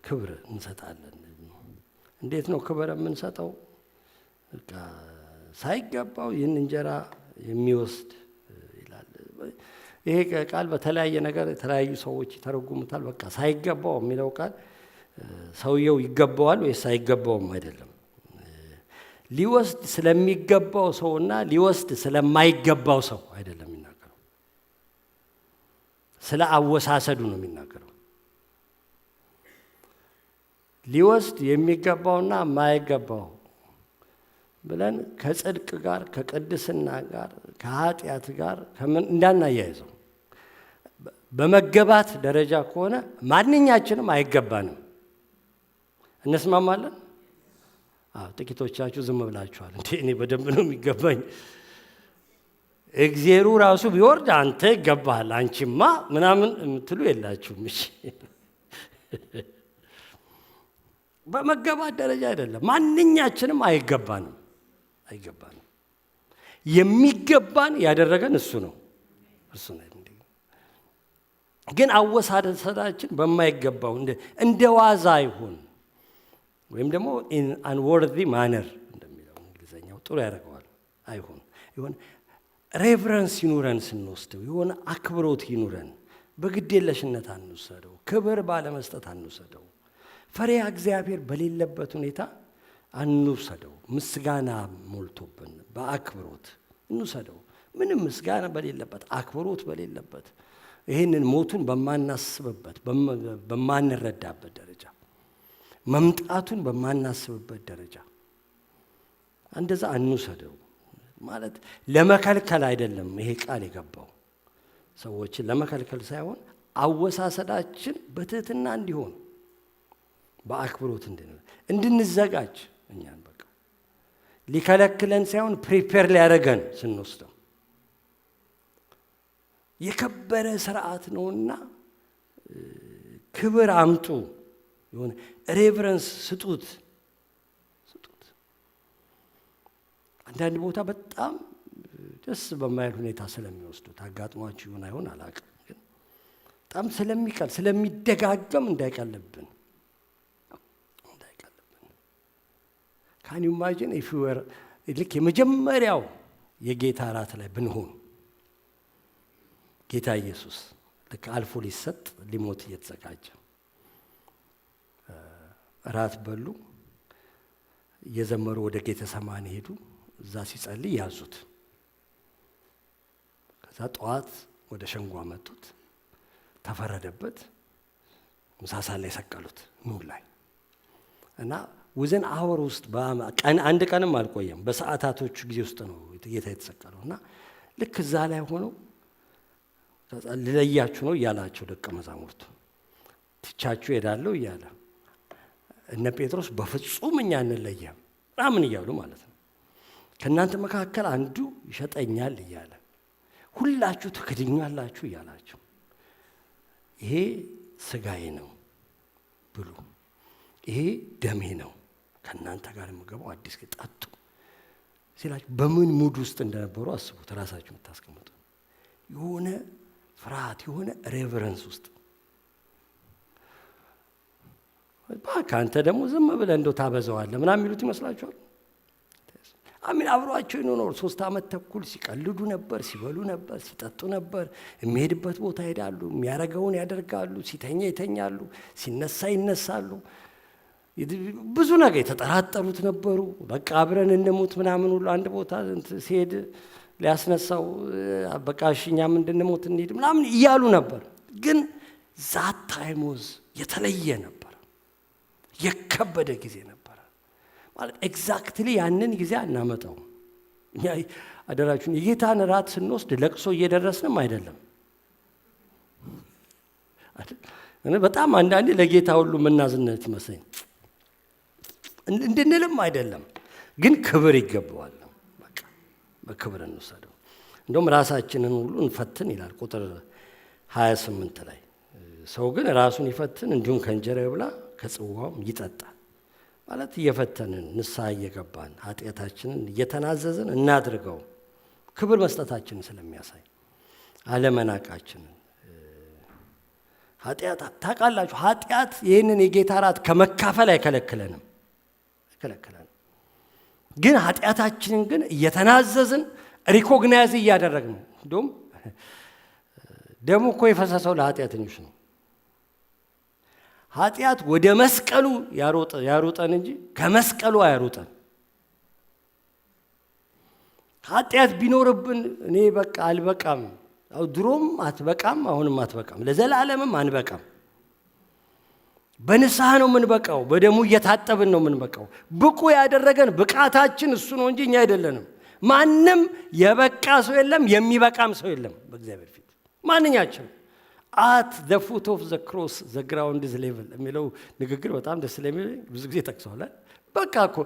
ክብር እንሰጣለን። እንዴት ነው ክብር የምንሰጠው? በቃ ሳይገባው ይህን እንጀራ የሚወስድ ይላል። ይሄ ቃል በተለያየ ነገር የተለያዩ ሰዎች ይተረጉሙታል። በቃ ሳይገባው የሚለው ቃል ሰውየው ይገባዋል ወይስ አይገባውም አይደለም። ሊወስድ ስለሚገባው ሰውና ሊወስድ ስለማይገባው ሰው አይደለም የሚናገረው። ስለ አወሳሰዱ ነው የሚናገረው። ሊወስድ የሚገባውና የማይገባው ብለን ከጽድቅ ጋር ከቅድስና ጋር ከኃጢአት ጋር እንዳናያይዘው። በመገባት ደረጃ ከሆነ ማንኛችንም አይገባንም። እንስማማለን? ጥቂቶቻችሁ ዝም ብላችኋል። እንዴ እኔ በደንብ ነው የሚገባኝ። እግዚአብሔሩ ራሱ ቢወርድ አንተ ይገባሃል አንቺማ ምናምን የምትሉ የላችሁም። እሺ በመገባት ደረጃ አይደለም። ማንኛችንም አይገባንም። የሚገባን ያደረገን እሱ ነው። ግን አወሳሰዳችን በማይገባው እንደ ዋዛ ይሁን ወይም ደግሞ in unworthy manner እንደሚለው እንግሊዘኛው ጥሩ ያደርገዋል። ይሁን ሬቨረንስ ይኑረን ስንወስደው፣ የሆነ አክብሮት ይኑረን። በግዴለሽነት አንውሰደው። ክብር ባለመስጠት አንውሰደው። ፈሪሃ እግዚአብሔር በሌለበት ሁኔታ አንውሰደው። ምስጋና ሞልቶብን በአክብሮት እንውሰደው። ምንም ምስጋና በሌለበት አክብሮት በሌለበት ይህንን ሞቱን በማናስብበት በማንረዳበት ደረጃ መምጣቱን በማናስብበት ደረጃ እንደዛ አንውሰደው። ማለት ለመከልከል አይደለም ይሄ ቃል የገባው፣ ሰዎችን ለመከልከል ሳይሆን አወሳሰዳችን በትህትና እንዲሆን በአክብሮት እንድንዘጋጅ እኛን በቃ ሊከለክለን ሳይሆን ፕሪፔር ሊያደርገን ስንወስደው የከበረ ስርዓት ነውና ክብር አምጡ፣ የሆነ ሬቨረንስ ስጡት። አንዳንድ ቦታ በጣም ደስ በማይል ሁኔታ ስለሚወስዱት አጋጥሟችሁ ይሆን አይሆን አላውቅም፣ ግን በጣም ስለሚደጋገም እንዳይቀልብን ካን ዩ ኢማጂን ኢፍ ዩ ወር ልክ የመጀመሪያው የጌታ እራት ላይ ብንሆን ጌታ ኢየሱስ ልክ አልፎ ሊሰጥ ሊሞት እየተዘጋጀ እራት በሉ፣ እየዘመሩ ወደ ጌተሰማኒ ሄዱ። እዛ ሲጸልይ ያዙት። ከዛ ጠዋት ወደ ሸንጎ መጡት፣ ተፈረደበት፣ ምሳሳ ላይ ሰቀሉት ኑር ላይ እና ውዘን አወር ውስጥ አንድ ቀንም አልቆየም፣ በሰዓታቶቹ ጊዜ ውስጥ ነው ጌታ የተሰቀለው። እና ልክ እዛ ላይ ሆነው ልለያችሁ ነው እያላቸው ደቀ መዛሙርቱ ትቻችሁ ሄዳለሁ እያለ እነ ጴጥሮስ በፍጹም እኛ እንለየም ምናምን እያሉ ማለት ነው። ከእናንተ መካከል አንዱ ይሸጠኛል እያለ ሁላችሁ ትክድኛላችሁ እያላቸው ይሄ ስጋዬ ነው ብሉ፣ ይሄ ደሜ ነው ከእናንተ ጋር የምገባው አዲስ ጠጡ ሲላችሁ በምን ሙድ ውስጥ እንደነበሩ አስቡት። ራሳችሁ የምታስቀምጡ የሆነ ፍርሃት የሆነ ሬቨረንስ ውስጥ ከአንተ ደግሞ ዝም ብለህ እንደው ታበዛዋለህ ምናምን የሚሉት ይመስላችኋል? አሚን አብሯቸው ይኖር 3 ዓመት ተኩል ሲቀልዱ ነበር፣ ሲበሉ ነበር፣ ሲጠጡ ነበር። የሚሄድበት ቦታ ይሄዳሉ፣ የሚያረገውን ያደርጋሉ፣ ሲተኛ ይተኛሉ፣ ሲነሳ ይነሳሉ። ብዙ ነገር የተጠራጠሩት ነበሩ። በቃ አብረን እንሙት ምናምን ሁሉ አንድ ቦታ ሲሄድ ሊያስነሳው በቃ እኛም እንድንሞት እንሂድ ምናምን እያሉ ነበር። ግን ዛት ታይሞዝ የተለየ ነበር፣ የከበደ ጊዜ ነበር ማለት ኤግዛክትሊ ያንን ጊዜ አናመጣው። እኛ አደራችሁን የጌታን ራት ስንወስድ ለቅሶ እየደረስንም አይደለም። በጣም አንዳንዴ ለጌታ ሁሉ የምናዝነት ይመስለኝ እንድንልም አይደለም፣ ግን ክብር ይገባዋል። በቃ በክብር እንወሰደው። እንደውም ራሳችንን ሁሉ እንፈትን ይላል ቁጥር 28 ላይ። ሰው ግን ራሱን ይፈትን እንዲሁም ከእንጀራ ይብላ ከጽዋውም ይጠጣ ማለት እየፈተንን ንስሐ እየገባን ኃጢአታችንን እየተናዘዝን እናድርገው። ክብር መስጠታችንን ስለሚያሳይ አለመናቃችንን ኃጢአት ታውቃላችሁ፣ ኃጢአት ይህንን የጌታ ራት ከመካፈል አይከለክለንም። ግን ኃጢአታችንን ግን እየተናዘዝን ሪኮግናይዝ እያደረግን ነው። እንደውም ደሙ እኮ የፈሰሰው ለኃጢአተኞች ነው። ኃጢአት ወደ መስቀሉ ያሮጠን እንጂ ከመስቀሉ አያሮጠን። ኃጢአት ቢኖርብን እኔ በቃ አልበቃም፣ ድሮም አትበቃም፣ አሁንም አትበቃም፣ ለዘላለምም አንበቃም። በንስሐ ነው የምንበቃው፣ በደሙ እየታጠብን ነው የምንበቃው። ብቁ ያደረገን ብቃታችን እሱ ነው እንጂ እኛ አይደለንም። ማንም የበቃ ሰው የለም፣ የሚበቃም ሰው የለም በእግዚአብሔር ፊት ማንኛችን። at the foot of the cross the ground is level የሚለው ንግግር በጣም ደስ ስለሚል ብዙ ጊዜ ጠቅሰዋል። በቃ እኮ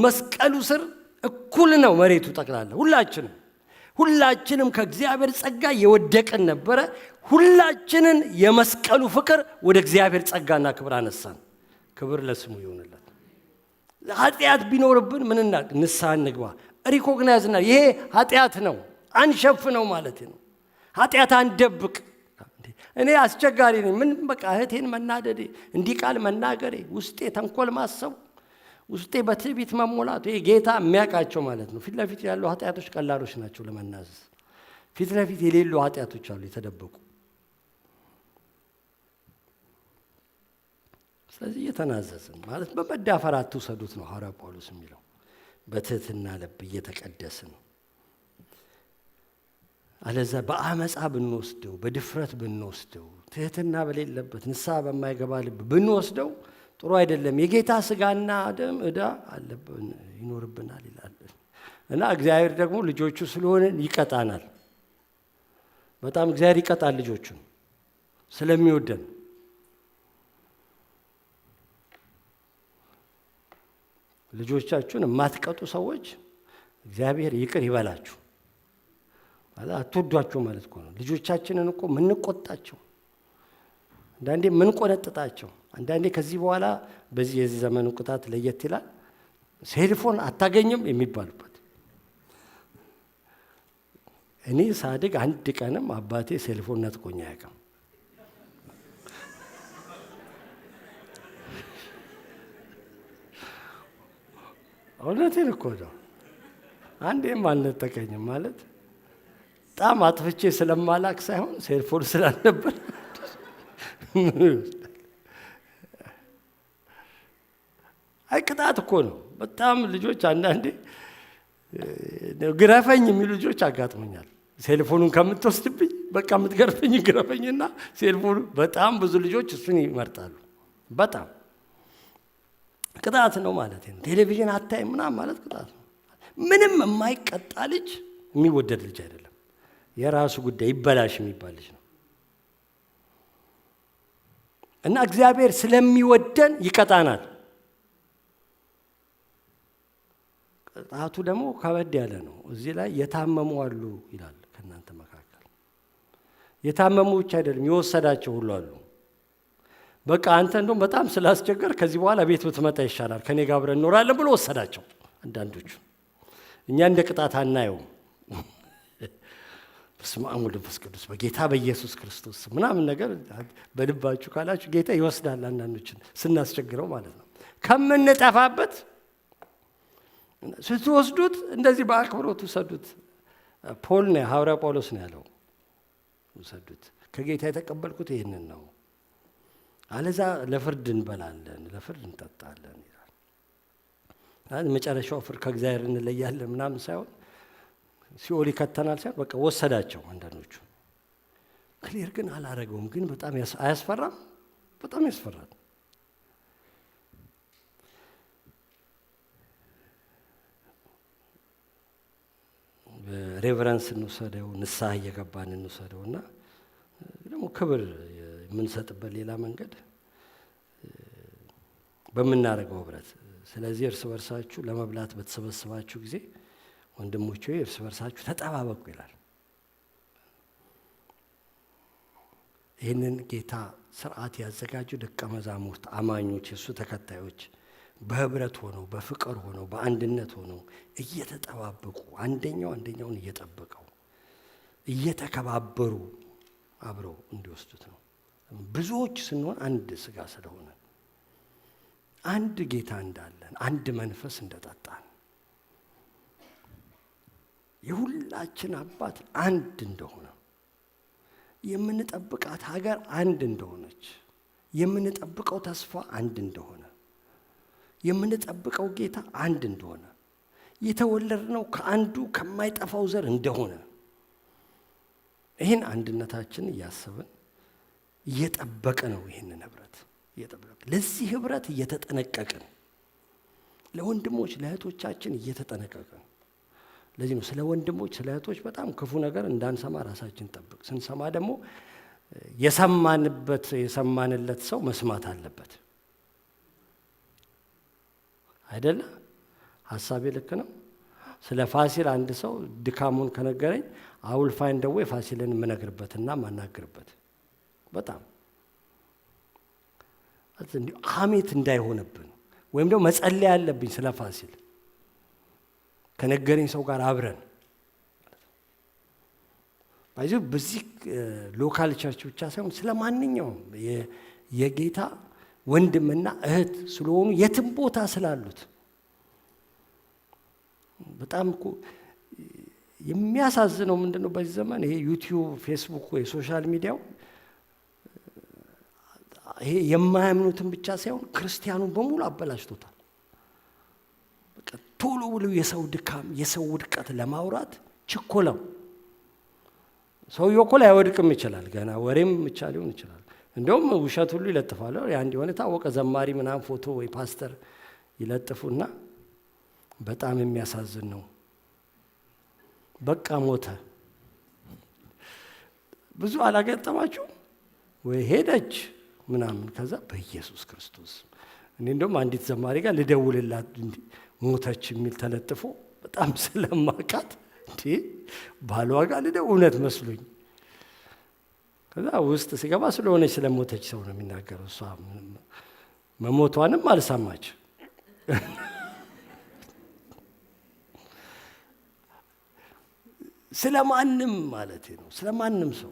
መስቀሉ ስር እኩል ነው መሬቱ ጠቅላላ። ሁላችንም ከእግዚአብሔር ጸጋ የወደቀን ነበረ። ሁላችንን የመስቀሉ ፍቅር ወደ እግዚአብሔር ጸጋና ክብር አነሳን። ክብር ለስሙ ይሁንለት። ኃጢአት ቢኖርብን ምን እናድርግ? ንስሐ እንግባ። ሪኮግናይዝ እና ይሄ ኃጢአት ነው አንሸፍነው ማለት ነው። ኃጢአት አንደብቅ። እኔ አስቸጋሪ ነኝ። ምን በቃ እህቴን መናደዴ፣ እንዲህ ቃል መናገሬ፣ ውስጤ ተንኮል ማሰቡ፣ ውስጤ በትዕቢት መሞላቱ፣ ይሄ ጌታ የሚያውቃቸው ማለት ነው። ፊት ለፊት ያሉ ኃጢአቶች ቀላሎች ናቸው ለመናዘዝ። ፊት ለፊት የሌሉ ኃጢአቶች አሉ የተደበቁ። ስለዚህ እየተናዘዝን ማለት በመዳፈር አትውሰዱት ነው ሐዋርያው ጳውሎስ የሚለው። በትህትና ልብ እየተቀደስን አለዛ በአመፃ ብንወስደው፣ በድፍረት ብንወስደው፣ ትህትና በሌለበት ንስሐ በማይገባ ልብ ብንወስደው ጥሩ አይደለም። የጌታ ስጋና ደም ዕዳ አለብን ይኖርብናል ይላል እና እግዚአብሔር ደግሞ ልጆቹ ስለሆነን ይቀጣናል። በጣም እግዚአብሔር ይቀጣል ልጆቹን ስለሚወደን። ልጆቻችሁን የማትቀጡ ሰዎች እግዚአብሔር ይቅር ይበላችሁ። አትወዷቸው ማለት እኮ ነው። ልጆቻችንን እኮ ምንቆጣቸው፣ አንዳንዴ ምንቆነጥጣቸው፣ አንዳንዴ ከዚህ በኋላ በዚህ የዚህ ዘመኑ ቅጣት ለየት ይላል። ሴልፎን አታገኝም የሚባሉበት። እኔ ሳድግ አንድ ቀንም አባቴ ሴልፎን ነጥቆኝ አያውቅም። እውነቴን እኮ ነው። አንዴም አልነጠቀኝም ማለት በጣም አጥፍቼ ስለማላክ ሳይሆን ሴልፎን ስላልነበር። አይ ቅጣት እኮ ነው። በጣም ልጆች አንዳንዴ ግረፈኝ የሚሉ ልጆች አጋጥሞኛል። ሴልፎኑን ከምትወስድብኝ በቃ የምትገርፈኝ ግረፈኝና ሴልፎኑ በጣም ብዙ ልጆች እሱን ይመርጣሉ። በጣም ቅጣት ነው ማለት ነው። ቴሌቪዥን አታይም ምናምን ማለት ቅጣት ነው። ምንም የማይቀጣ ልጅ የሚወደድ ልጅ አይደለም። የራሱ ጉዳይ ይበላሽ የሚባል ልጅ ነው እና እግዚአብሔር ስለሚወደን ይቀጣናል። ቅጣቱ ደግሞ ከበድ ያለ ነው። እዚህ ላይ የታመሙ አሉ ይላል። ከእናንተ መካከል የታመሙ ብቻ አይደለም የወሰዳቸው ሁሉ አሉ። በቃ አንተ እንደውም በጣም ስላስቸገር ከዚህ በኋላ ቤት ብትመጣ ይሻላል፣ ከኔ ጋር አብረን እንኖራለን ብሎ ወሰዳቸው። አንዳንዶቹ እኛ እንደ ቅጣት አናየውም። በስመ አብ ወወልድ ወመንፈስ ቅዱስ በጌታ በኢየሱስ ክርስቶስ ምናምን ነገር በልባችሁ ካላችሁ ጌታ ይወስዳል። አንዳንዶችን ስናስቸግረው ማለት ነው። ከምንጠፋበት ስትወስዱት እንደዚህ በአክብሮት ውሰዱት። ፖል ነው ሐዋርያ ጳውሎስ ነው ያለው። ውሰዱት፣ ከጌታ የተቀበልኩት ይህንን ነው፣ አለዛ ለፍርድ እንበላለን፣ ለፍርድ እንጠጣለን ይላል። መጨረሻው ፍርድ ከእግዚአብሔር እንለያለን ምናምን ሳይሆን ሲኦል ይከተናል ሳይሆን በቃ ወሰዳቸው። አንዳንዶቹ ክሊር ግን አላረገውም። ግን በጣም አያስፈራም? በጣም ያስፈራል። ሬቨረንስ እንውሰደው፣ ንስሐ እየገባን እንውሰደው እና ደግሞ ክብር የምንሰጥበት ሌላ መንገድ በምናደርገው ህብረት። ስለዚህ እርስ በርሳችሁ ለመብላት በተሰበሰባችሁ ጊዜ ወንድሞች ሆይ እርስ በርሳችሁ ተጠባበቁ ይላል። ይህንን ጌታ ስርዓት ያዘጋጁ ደቀ መዛሙርት አማኞች፣ የእሱ ተከታዮች በህብረት ሆነው በፍቅር ሆነው በአንድነት ሆነው እየተጠባበቁ አንደኛው አንደኛውን እየጠበቀው እየተከባበሩ አብረው እንዲወስዱት ነው። ብዙዎች ስንሆን አንድ ስጋ ስለሆነ አንድ ጌታ እንዳለን አንድ መንፈስ እንደጠጣን የሁላችን አባት አንድ እንደሆነ የምንጠብቃት ሀገር አንድ እንደሆነች የምንጠብቀው ተስፋ አንድ እንደሆነ የምንጠብቀው ጌታ አንድ እንደሆነ የተወለድነው ከአንዱ ከማይጠፋው ዘር እንደሆነ ይህን አንድነታችን እያሰብን እየጠበቀ ነው። ይህንን ህብረት እየጠበቀ ለዚህ ህብረት እየተጠነቀቅን ለወንድሞች ለእህቶቻችን እየተጠነቀቅን። ለዚህ ነው ስለ ወንድሞች ስለ እህቶች በጣም ክፉ ነገር እንዳንሰማ ራሳችን ጠብቅ። ስንሰማ ደግሞ የሰማንለት ሰው መስማት አለበት አይደለ? ሐሳቤ ልክ ነው? ስለ ፋሲል አንድ ሰው ድካሙን ከነገረኝ አውል ፋይን ደዌ ፋሲልን የምነግርበትና ማናገርበት በጣም እንዲሁ ሐሜት እንዳይሆንብን ወይም ደግሞ መጸለይ ያለብኝ ስለ ፋሲል ከነገረኝ ሰው ጋር አብረን በዚህ ሎካል ቸርች ብቻ ሳይሆን ስለ ማንኛውም የጌታ ወንድምና እህት ስለሆኑ የትም ቦታ ስላሉት በጣም እኮ የሚያሳዝነው ምንድነው? በዚህ ዘመን ይሄ ዩቲዩብ፣ ፌስቡክ፣ የሶሻል ሚዲያው ይሄ የማያምኑትን ብቻ ሳይሆን ክርስቲያኑን በሙሉ አበላሽቶታል። በቃ ቶሎ ብሎ የሰው ድካም የሰው ውድቀት ለማውራት ችኮላው። ሰውየው እኮ ላይወድቅም ይችላል፣ ገና ወሬም ብቻ ሊሆን ይችላል። እንደውም ውሸት ሁሉ ይለጥፋሉ። አንድ የሆነ ታወቀ ዘማሪ ምናምን ፎቶ ወይ ፓስተር ይለጥፉና በጣም የሚያሳዝን ነው። በቃ ሞተ። ብዙ አላገጠማችሁ ወይ? ሄደች ምናምን ከዛ በኢየሱስ ክርስቶስ እኔ እንደውም አንዲት ዘማሪ ጋር ልደውልላት ሞተች የሚል ተለጥፎ በጣም ስለማቃት እንዴ ባሏ ጋር ልደውል እውነት መስሎኝ ከዛ ውስጥ ሲገባ ስለሆነች ስለሞተች ሰው ነው የሚናገረው። እሷ መሞቷንም አልሰማች። ስለማንም ማለት ነው ስለማንም ሰው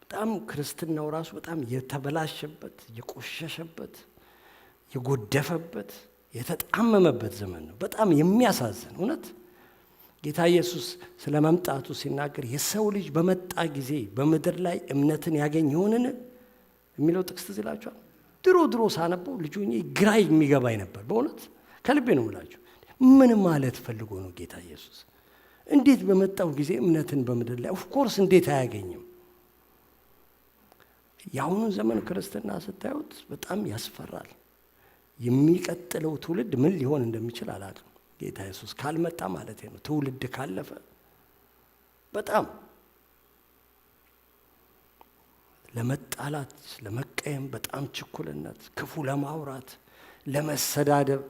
በጣም ክርስትናው ራሱ በጣም የተበላሸበት የቆሸሸበት የጎደፈበት የተጣመመበት ዘመን ነው። በጣም የሚያሳዝን እውነት። ጌታ ኢየሱስ ስለ መምጣቱ ሲናገር የሰው ልጅ በመጣ ጊዜ በምድር ላይ እምነትን ያገኝ ይሆንን የሚለው ጥቅስ ትዝ ይላችኋል። ድሮ ሳነበው ልጁ ግራ የሚገባኝ ነበር። በእውነት ከልቤ ነው የምላችሁ። ምን ማለት ፈልጎ ነው ጌታ ኢየሱስ? እንዴት በመጣው ጊዜ እምነትን በምድር ላይ ኦፍኮርስ እንዴት አያገኝም? የአሁኑ ዘመን ክርስትና ስታዩት በጣም ያስፈራል። የሚቀጥለው ትውልድ ምን ሊሆን እንደሚችል አላውቅም። ጌታ ኢየሱስ ካልመጣ ማለት ነው። ትውልድ ካለፈ በጣም ለመጣላት ለመቀየም በጣም ችኩልነት፣ ክፉ ለማውራት፣ ለመሰዳደብ።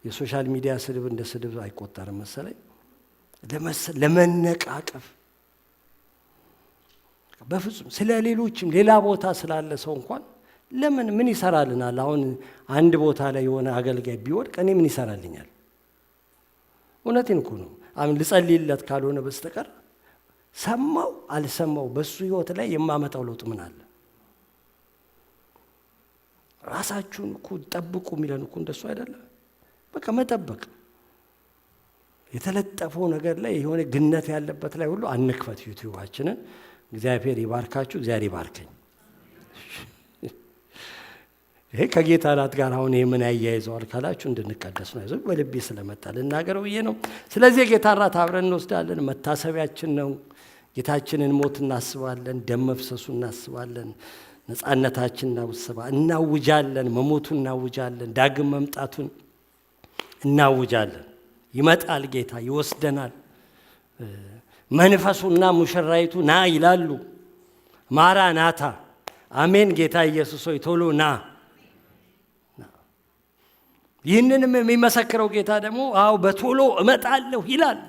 የሶሻል ሚዲያ ስድብ እንደ ስድብ አይቆጠርም መሰለኝ። ለመነቃቀፍ በፍጹም ስለ ሌሎችም ሌላ ቦታ ስላለ ሰው እንኳን ለምን ምን ይሰራልናል? አሁን አንድ ቦታ ላይ የሆነ አገልጋይ ቢወድቅ እኔ ምን ይሰራልኛል? እውነቴን እኮ ነው። አሁን ልጸልይለት ካልሆነ በስተቀር ሰማው አልሰማው በሱ ህይወት ላይ የማመጣው ለውጥ ምን አለ? ራሳችሁን እኮ ጠብቁ የሚለን እኮ እንደሱ አይደለም። በቃ መጠበቅ የተለጠፈው ነገር ላይ የሆነ ግነት ያለበት ላይ ሁሉ አንክፈት ዩቲዩባችንን። እግዚአብሔር ይባርካችሁ፣ እግዚአብሔር ይባርከኝ። ይሄ ከጌታ እራት ጋር አሁን ምን ያያይዘዋል ካላችሁ እንድንቀደስ ነው። ይዘው በልቤ ስለመጣ ልናገረው ብዬ ነው። ስለዚህ የጌታ እራት አብረን እንወስዳለን። መታሰቢያችን ነው። ጌታችንን ሞት እናስባለን፣ ደም መፍሰሱ እናስባለን፣ ነፃነታችን እናውጃለን፣ መሞቱን እናውጃለን፣ ዳግም መምጣቱን እናውጃለን። ይመጣል ጌታ ይወስደናል። መንፈሱና ሙሽራይቱ ና ይላሉ። ማራናታ አሜን። ጌታ ኢየሱስ ሆይ ቶሎ ና። ይህንንም የሚመሰክረው ጌታ ደግሞ አዎ በቶሎ እመጣለሁ ይላል።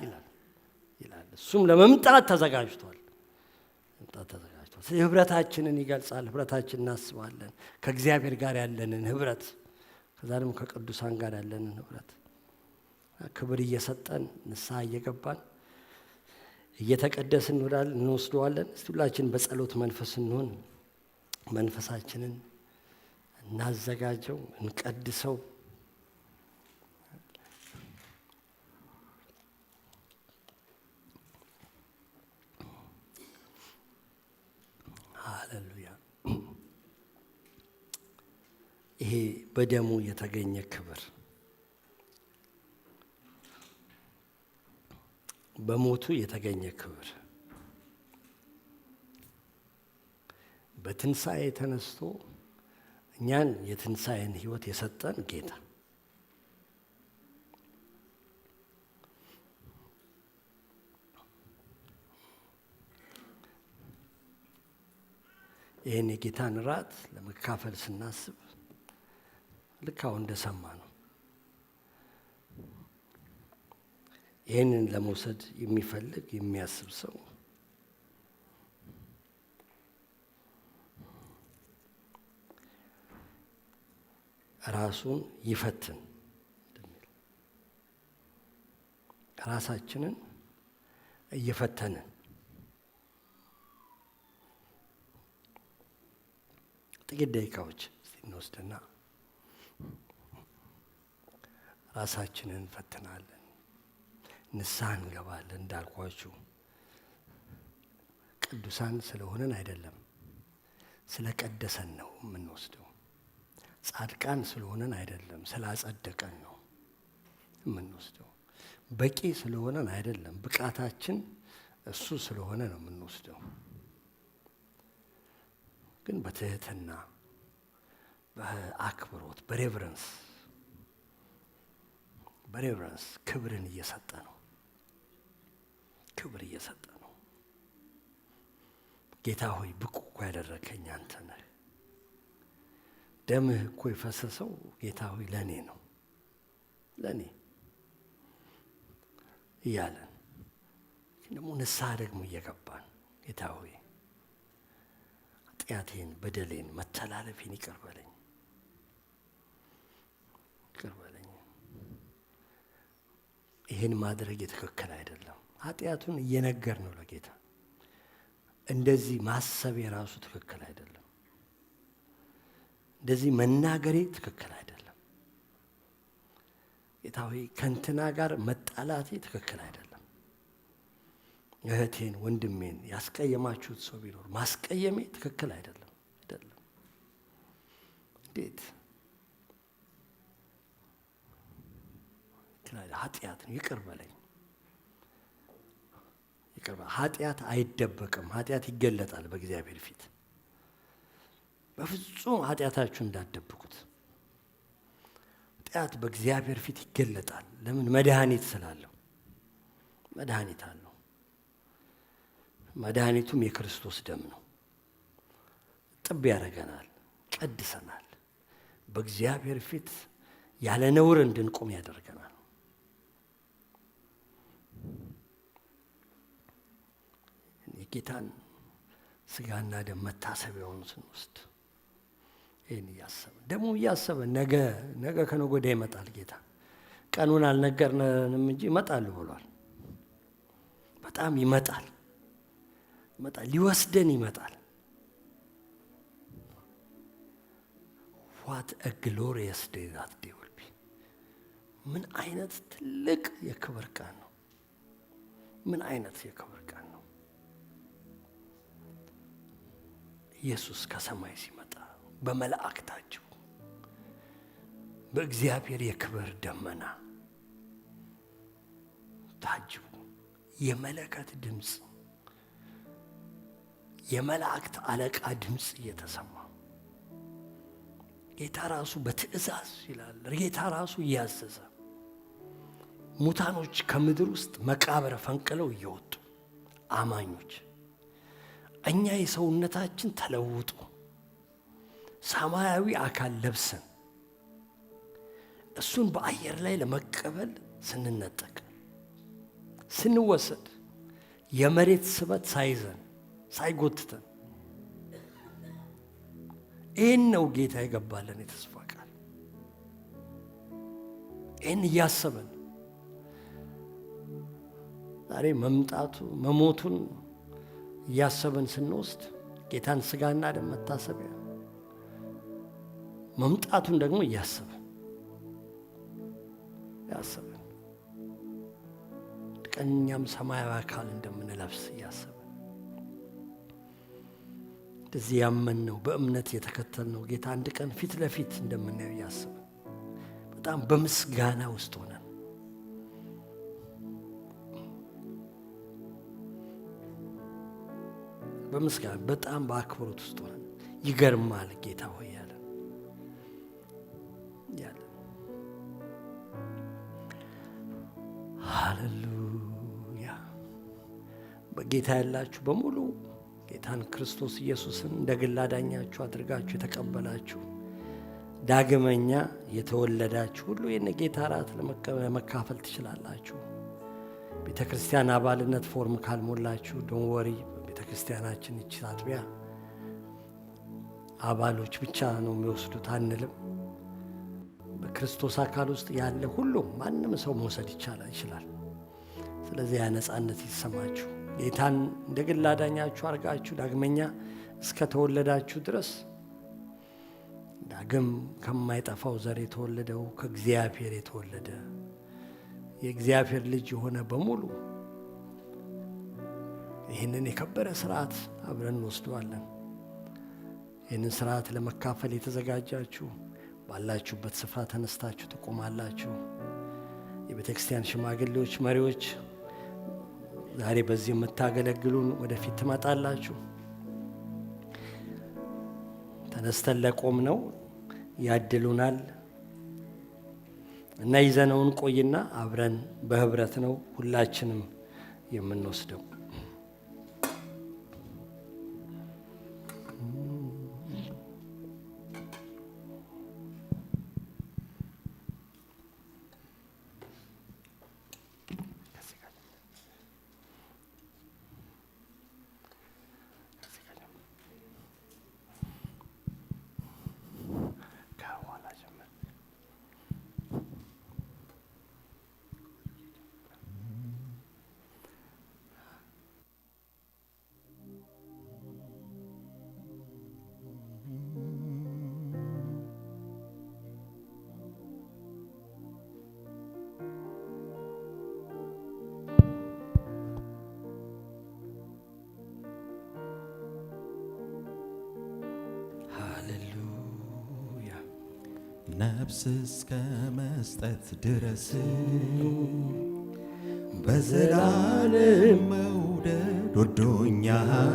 እሱም ለመምጣት ተዘጋጅቷል። ህብረታችንን ይገልጻል። ህብረታችንን እናስባለን። ከእግዚአብሔር ጋር ያለንን ህብረት፣ ከዛ ደግሞ ከቅዱሳን ጋር ያለንን ህብረት ክብር እየሰጠን ንስሐ እየገባን እየተቀደስን እንወስደዋለን። እስቲ ሁላችን በጸሎት መንፈስ እንሆን። መንፈሳችንን እናዘጋጀው፣ እንቀድሰው። ሃሌሉያ። ይሄ በደሙ የተገኘ ክብር በሞቱ የተገኘ ክብር፣ በትንሣኤ ተነስቶ እኛን የትንሣኤን ሕይወት የሰጠን ጌታ ይህን የጌታን ራት ለመካፈል ስናስብ ልክ አሁን እንደሰማ ነው። ይህንን ለመውሰድ የሚፈልግ የሚያስብ ሰው ራሱን ይፈትን። ራሳችንን እየፈተንን ጥቂት ደቂቃዎች እንወስድና ራሳችንን እንፈትናለን። ንስሐ እንገባለን። እንዳልኳችሁ ቅዱሳን ስለሆነን አይደለም፣ ስለቀደሰን ነው የምንወስደው። ጻድቃን ስለሆነን አይደለም፣ ስላጸደቀን ነው የምንወስደው። በቂ ስለሆነን አይደለም፣ ብቃታችን እሱ ስለሆነ ነው የምንወስደው። ግን በትህትና በአክብሮት በሬቨረንስ ክብርን እየሰጠ ነው። ክብር እየሰጠ ነው። ጌታ ሆይ ብቁ እኮ ያደረከኝ አንተ ነህ። ደምህ እኮ የፈሰሰው ጌታ ሆይ ለእኔ ነው፣ ለእኔ እያለን ደግሞ ንስሐ ደግሞ እየገባን ጌታ ሆይ ኃጢአቴን፣ በደሌን፣ መተላለፌን ይቅር በለኝ። ይህን ማድረግ ትክክል አይደለም። ኃጢአቱን እየነገር ነው ለጌታ። እንደዚህ ማሰብ የራሱ ትክክል አይደለም። እንደዚህ መናገሬ ትክክል አይደለም። ጌታ ሆይ ከእንትና ጋር መጣላቴ ትክክል አይደለም። እህቴን፣ ወንድሜን ያስቀየማችሁት ሰው ቢኖር ማስቀየሜ ትክክል አይደለም። እንዴት ኃጢአት ነው? ይቅር በለኝ። ኃጢአት አይደበቅም። ኃጢአት ይገለጣል በእግዚአብሔር ፊት። በፍጹም ኃጢአታችሁ እንዳትደብቁት። ኃጢአት በእግዚአብሔር ፊት ይገለጣል። ለምን? መድኃኒት ስላለው። መድኃኒት አለው። መድኃኒቱም የክርስቶስ ደም ነው። ጥብ ያደርገናል፣ ቀድሰናል። በእግዚአብሔር ፊት ያለ ነውር እንድንቆም ያደርገናል። የጌታን ስጋና ደም መታሰቢያውን ስንወስድ ይህን እያሰብን ነገ ከነገ ወዲያ ይመጣል ጌታ። ቀኑን አልነገርንም እንጂ ይመጣል ብሏል። በጣም ይመጣል፣ ሊወስደን ይመጣል። ዋት አ ግሎሪየስ ዴይ ዛት ዴይ ዊል ቢ። ምን አይነት ትልቅ የክብር ቀን ነው! ምን አይነት የክብር ቀን ነው! ኢየሱስ ከሰማይ ሲመጣ በመላእክታቸው በእግዚአብሔር የክብር ደመና ታጅቡ የመለከት ድምፅ፣ የመላእክት አለቃ ድምፅ እየተሰማ ጌታ ራሱ በትእዛዝ ይላል። ጌታ ራሱ እያዘዘ ሙታኖች ከምድር ውስጥ መቃብር ፈንቅለው እየወጡ አማኞች እኛ የሰውነታችን ተለውጦ ሰማያዊ አካል ለብሰን እሱን በአየር ላይ ለመቀበል ስንነጠቅ ስንወሰድ የመሬት ስበት ሳይዘን ሳይጎትተን ይህን ነው ጌታ የገባለን የተስፋ ቃል። ይህን እያሰበን ዛሬ መምጣቱ መሞቱን እያሰበን ስንወስድ ጌታን ስጋና ደም መታሰቢያ መምጣቱን ደግሞ እያሰበን ቀኛም ሰማያዊ አካል እንደምንለብስ እያሰበን እንደዚህ ያመንነው በእምነት የተከተልነው ጌታ አንድ ቀን ፊት ለፊት እንደምናየው እያሰበን በጣም በምስጋና ውስጥ ሆነን በምስጋና በጣም በአክብሮት ውስጥ ሆነን ይገርማል ጌታ ሆይ ያለ ሃሌሉያ። በጌታ ያላችሁ በሙሉ ጌታን ክርስቶስ ኢየሱስን እንደ ግል አዳኛችሁ አድርጋችሁ የተቀበላችሁ ዳግመኛ የተወለዳችሁ ሁሉ የጌታ እራት ለመካፈል ትችላላችሁ። ቤተ ክርስቲያን አባልነት ፎርም ካልሞላችሁ ዶን ወሪ። ቤተ ክርስቲያናችን እቺ አጥቢያ አባሎች ብቻ ነው የሚወስዱት አንልም። በክርስቶስ አካል ውስጥ ያለ ሁሉ ማንም ሰው መውሰድ ይችላል። ስለዚህ ያ ነፃነት ይሰማችሁ። ጌታን እንደ ግል አዳኛችሁ አድርጋችሁ ዳግመኛ እስከ ተወለዳችሁ ድረስ ዳግም ከማይጠፋው ዘር የተወለደው ከእግዚአብሔር የተወለደ የእግዚአብሔር ልጅ የሆነ በሙሉ ይህንን የከበረ ስርዓት አብረን እንወስደዋለን። ይህንን ስርዓት ለመካፈል የተዘጋጃችሁ ባላችሁበት ስፍራ ተነስታችሁ ትቆማላችሁ። የቤተ ክርስቲያን ሽማግሌዎች፣ መሪዎች ዛሬ በዚህ የምታገለግሉን ወደፊት ትመጣላችሁ። ተነስተን ለቆም ነው ያድሉናል እና ይዘነውን ቆይና አብረን በህብረት ነው ሁላችንም የምንወስደው። ነፍስ እስከ መስጠት ድረስ በዘላለም መውደድ ወዶኛል፣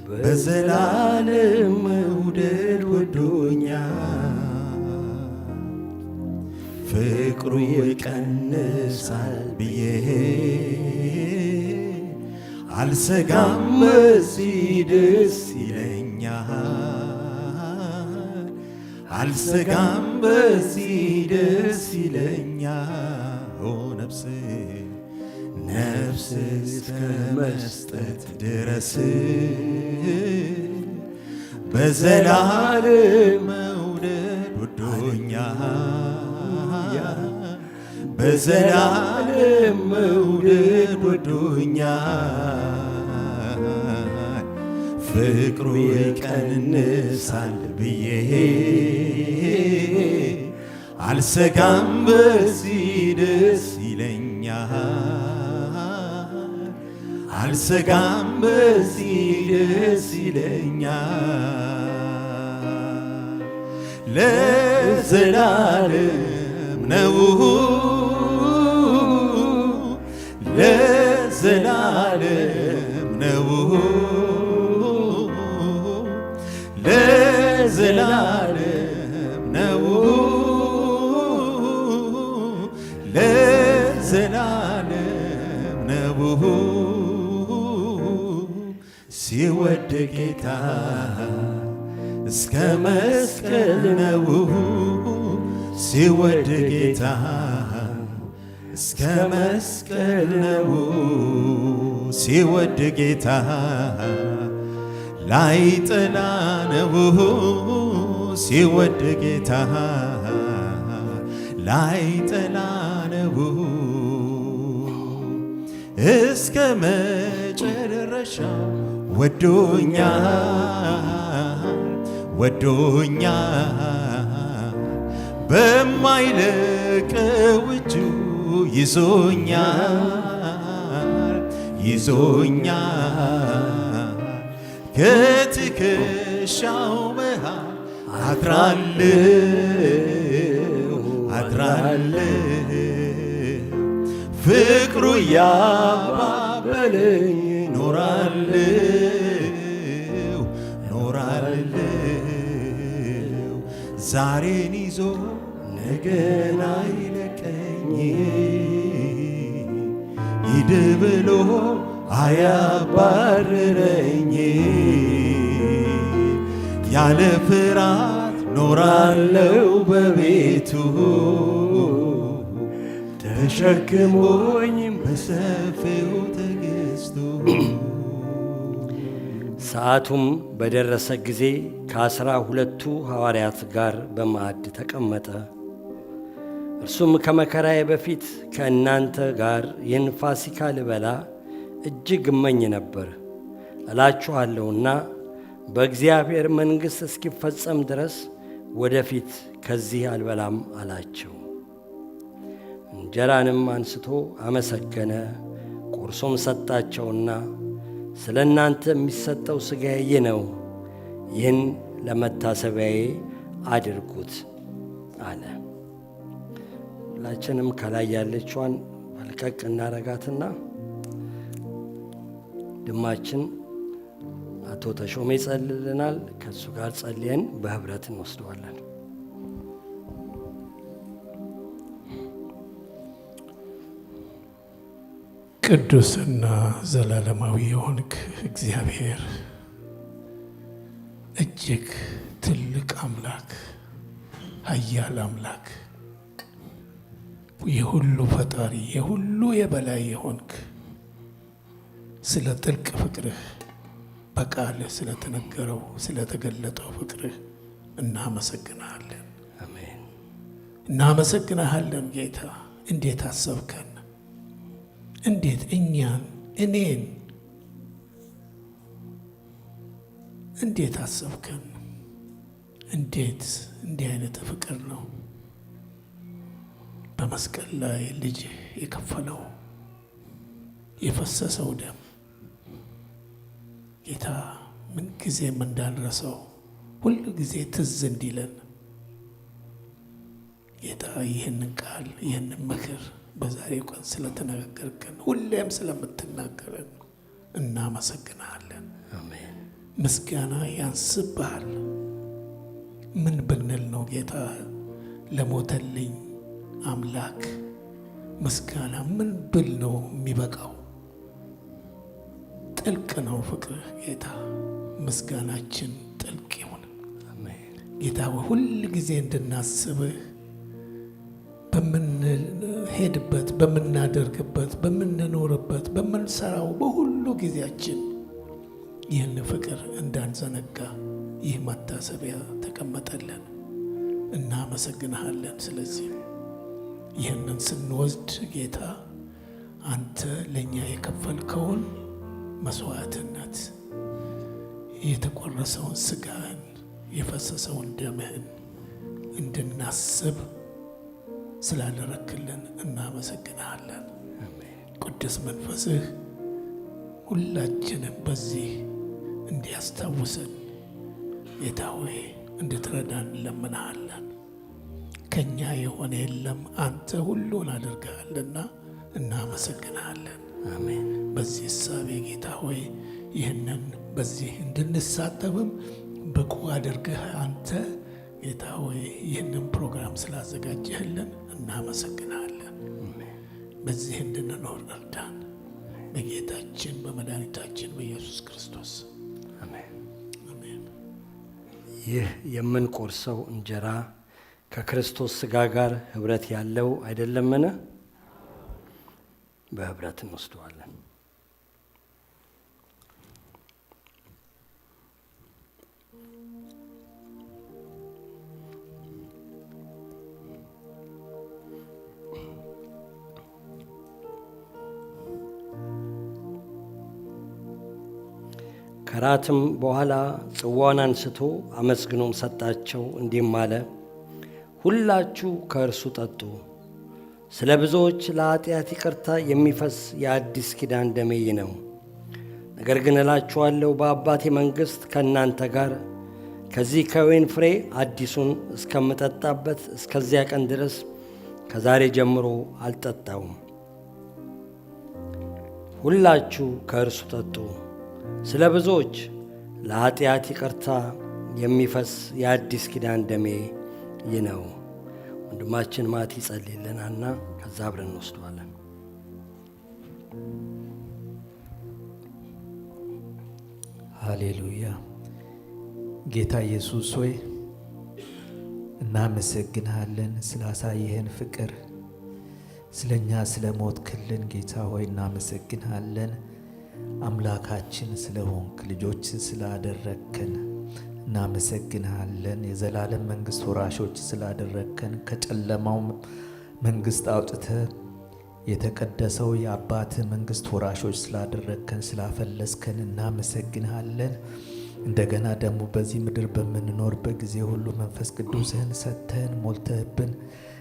በዘላለም መውደድ ወዶኛል። ፍቅሩ ይቀንሳል ብዬ አልሰጋም፣ በዚህ ደስ ይለኛል። አልሰጋም፣ በዚህ ደስ ይለኛል። ኦ ነፍስ ነፍስ እስከ መስጠት ድረስ በዘላለም መውደድ ወዶኛል፣ በዘላለም መውደድ ወዶኛል። ፍቅሩ ይቀንሳል ብዬ አልሰጋም፣ በዚህ ደስ ይለኛል። አልሰጋም፣ በዚህ ደስ ይለኛል። ለዘላለም ነው፣ ለዘላለም ነው፣ ለዘላለም ነው፣ ለዘላለም ነው። ሲወድ ጌታ እስከ መስቀል ነው፣ ሲወድ ጌታ እስከ መስቀል ነው፣ ሲወድ ጌታ ላይ ጥላ ነው፣ ሲወድ ጌታ ላይ ጥላ ነው። እስከ መጨረሻው ወዶኛል፣ ወዶኛል። በማይለቀው እጁ ይዞኛል፣ ይዞኛል። ከትከሻው መሃል አድራለሁ፣ አድራለሁ። ፍቅሩ ያባበለኝ ኖራለው ዛሬን ይዞ ነገን አይለቀኝ ሂድ ብሎ አያባርረኝ ያለ ፍርሃት ኖራለው በቤቱ ተሸክሞኝ በሰፊው ትዕግስቱ። ሰዓቱም በደረሰ ጊዜ ከ12 ሐዋርያት ጋር በማዕድ ተቀመጠ። እርሱም ከመከራዬ በፊት ከእናንተ ጋር ይህን ፋሲካ ልበላ እጅግ እመኝ ነበር እላችኋለሁና በእግዚአብሔር መንግሥት እስኪፈጸም ድረስ ወደፊት ከዚህ አልበላም አላቸው። እንጀራንም አንስቶ አመሰገነ፣ ቆርሶም ሰጣቸውና ስለ እናንተ የሚሰጠው ሥጋዬ ይህ ነው፣ ይህን ለመታሰቢያዬ አድርጉት አለ። ሁላችንም ከላይ ያለችዋን መልቀቅ እናረጋትና ድማችን አቶ ተሾመ ይጸልልናል። ከእሱ ጋር ጸልየን በህብረት እንወስደዋለን። ቅዱስና ዘላለማዊ የሆንክ እግዚአብሔር እጅግ ትልቅ አምላክ፣ ኃያል አምላክ፣ የሁሉ ፈጣሪ፣ የሁሉ የበላይ የሆንክ ስለ ጥልቅ ፍቅርህ በቃልህ ስለተነገረው ስለተገለጠው ፍቅርህ እናመሰግናለን። አሜን። እናመሰግናለን ጌታ። እንዴት አሰብከን! እንዴት እኔን እንዴት አሰብከን! እንዴት እንዲህ አይነት ፍቅር ነው በመስቀል ላይ ልጅ የከፈለው የፈሰሰው ደም ጌታ ምን ጊዜም እንዳንረሳው ሁሉ ጊዜ ትዝ እንዲለን ጌታ ይህንን ቃል ይህንን ምክር በዛሬው ቀን ስለተነጋገርከን ሁሌም ስለምትናገረን እናመሰግናለን። አሜን። ምስጋና ያንስብሃል። ምን ብንል ነው ጌታ ለሞተልኝ አምላክ ምስጋና ምን ብል ነው የሚበቃው? ጥልቅ ነው ፍቅርህ ጌታ። ምስጋናችን ጥልቅ ይሁን ጌታ። ሁል ጊዜ እንድናስብህ በምንሄድበት፣ በምናደርግበት፣ በምንኖርበት፣ በምንሰራው በሁሉ ጊዜያችን ይህን ፍቅር እንዳንዘነጋ ይህ መታሰቢያ ተቀመጠልን። እናመሰግንሃለን። ስለዚህ ይህንን ስንወስድ ጌታ አንተ ለእኛ የከፈልከውን መስዋዕትነት፣ የተቆረሰውን ሥጋህን፣ የፈሰሰውን ደምህን እንድናስብ ስላደረክልን እናመሰግንሃለን። ቅዱስ መንፈስህ ሁላችንም በዚህ እንዲያስታውሰን ጌታ ሆይ እንድትረዳን እንለምንሃለን። ከኛ የሆነ የለም፣ አንተ ሁሉን አድርገሃልና እናመሰግንሃለን። አሜን። በዚህ እሳቤ ጌታ ሆይ ይህንን በዚህ እንድንሳተፍም ብቁ አድርገህ አንተ ጌታ ሆይ ይህንን ፕሮግራም ስላዘጋጀህልን እናመሰግናለን። በዚህ እንድንኖር እርዳን፣ በጌታችን በመድኃኒታችን በኢየሱስ ክርስቶስ አሜን። አሜን። ይህ የምንቆርሰው እንጀራ ከክርስቶስ ሥጋ ጋር ኅብረት ያለው አይደለምን? በኅብረት እንወስደዋለን። ከራትም በኋላ ጽዋውን አንስቶ አመስግኖም ሰጣቸው፣ እንዲህም አለ፣ ሁላችሁ ከእርሱ ጠጡ። ስለ ብዙዎች ለኃጢአት ይቅርታ የሚፈስ የአዲስ ኪዳን ደሜ ነው። ነገር ግን እላችኋለሁ በአባቴ መንግሥት ከእናንተ ጋር ከዚህ ከወይን ፍሬ አዲሱን እስከምጠጣበት እስከዚያ ቀን ድረስ ከዛሬ ጀምሮ አልጠጣውም። ሁላችሁ ከእርሱ ጠጡ። ስለ ብዙዎች ለኃጢአት ይቅርታ የሚፈስ የአዲስ ኪዳን ደሜ ይህ ነው። ወንድማችን ማቲ ይጸልይልናልና ከዛ አብረን እንወስደዋለን። ሃሌሉያ። ጌታ ኢየሱስ ሆይ እናመሰግንሃለን ስላሳየህን ፍቅር፣ ስለኛ ስለ ሞትክልን ጌታ ሆይ እናመሰግንሃለን። አምላካችን ስለሆንክ ልጆች ስላደረግከን እናመሰግንሃለን። የዘላለም መንግሥት ወራሾች ስላደረግከን ከጨለማው መንግሥት አውጥተህ የተቀደሰው የአባትህ መንግሥት ወራሾች ስላደረግከን ስላፈለስከን እናመሰግንሃለን። እንደገና ደግሞ በዚህ ምድር በምንኖርበት ጊዜ ሁሉ መንፈስ ቅዱስህን ሰጥተህን ሞልተህብን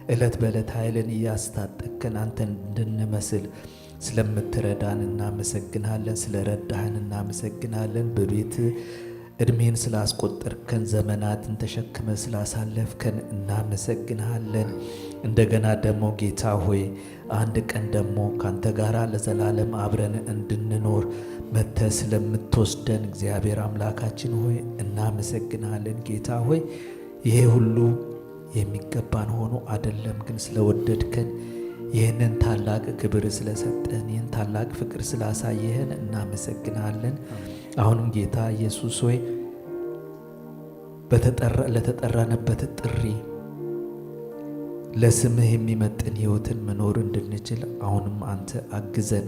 ዕለት በዕለት ኃይልን እያስታጠቅከን አንተን እንድንመስል ስለምትረዳን እናመሰግንሃለን። ስለረዳህን እናመሰግናለን። በቤት ዕድሜን ስላስቆጠርከን ዘመናትን ተሸክመ ስላሳለፍከን እናመሰግንሃለን። እንደገና ደግሞ ጌታ ሆይ አንድ ቀን ደግሞ ካንተ ጋር ለዘላለም አብረን እንድንኖር መጥተህ ስለምትወስደን እግዚአብሔር አምላካችን ሆይ እናመሰግንሃለን። ጌታ ሆይ ይሄ ሁሉ የሚገባን ሆኖ አይደለም፣ ግን ስለወደድከን ይህንን ታላቅ ክብር ስለሰጠን ይህን ታላቅ ፍቅር ስላሳየህን እናመሰግናለን። አሁንም ጌታ ኢየሱስ ሆይ ለተጠራንበት ጥሪ ለስምህ የሚመጥን ሕይወትን መኖር እንድንችል አሁንም አንተ አግዘን።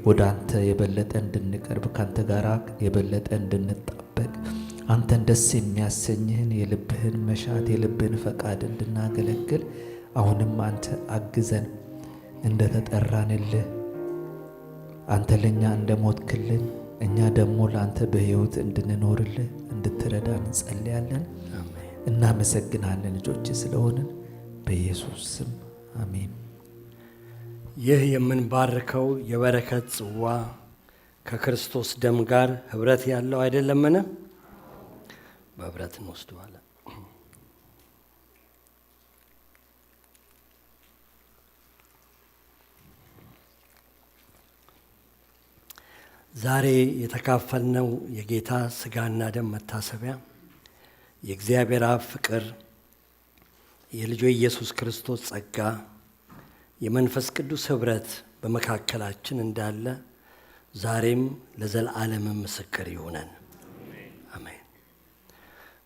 ወደ አንተ የበለጠ እንድንቀርብ ካንተ ጋር የበለጠ እንድንጣበቅ አንተን ደስ የሚያሰኝህን የልብህን መሻት የልብህን ፈቃድ እንድናገለግል አሁንም አንተ አግዘን። እንደ ተጠራንልህ አንተ ለእኛ እንደ ሞትክልን እኛ ደግሞ ለአንተ በሕይወት እንድንኖርልህ እንድትረዳን እንጸልያለን። እናመሰግናለን ልጆች ስለሆንን በኢየሱስ ስም አሜን። ይህ የምንባርከው የበረከት ጽዋ ከክርስቶስ ደም ጋር ኅብረት ያለው አይደለምን? በኅብረት እንወስደዋለን። ዛሬ የተካፈልነው የጌታ ሥጋና ደም መታሰቢያ የእግዚአብሔር አብ ፍቅር፣ የልጁ ኢየሱስ ክርስቶስ ጸጋ፣ የመንፈስ ቅዱስ ኅብረት በመካከላችን እንዳለ ዛሬም ለዘላለም ምስክር ይሁነን። አሜን።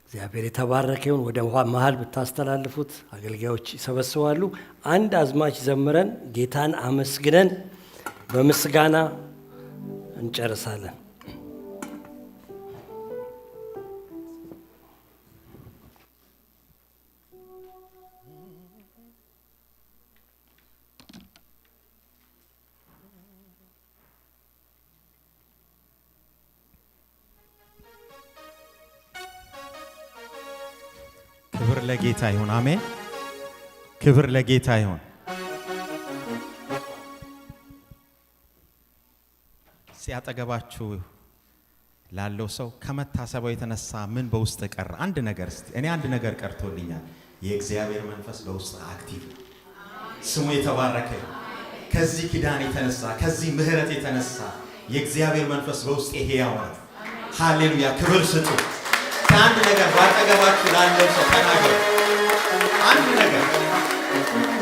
እግዚአብሔር የተባረከ ይሁን። ወደ መሃል ብታስተላልፉት አገልጋዮች ይሰበስባሉ። አንድ አዝማች ዘምረን ጌታን አመስግነን በምስጋና እንጨርሳለን። ክብር ለጌታ ይሁን። አሜን። ክብር ለጌታ ይሁን። ሲያጠገባችሁ ላለው ሰው ከመታሰቢያው የተነሳ ምን በውስጥ ቀረ? አንድ ነገር እስቲ እኔ አንድ ነገር ቀርቶልኛል። የእግዚአብሔር መንፈስ በውስጥ አክቲቭ፣ ስሙ የተባረከ። ከዚህ ኪዳን የተነሳ ከዚህ ምሕረት የተነሳ የእግዚአብሔር መንፈስ በውስጥ ሕያው ነው። ሃሌሉያ! ክብር ስጡ። ከአንድ ነገር ባጠገባችሁ ላለው ሰው ተናገሩ። አንድ ነገር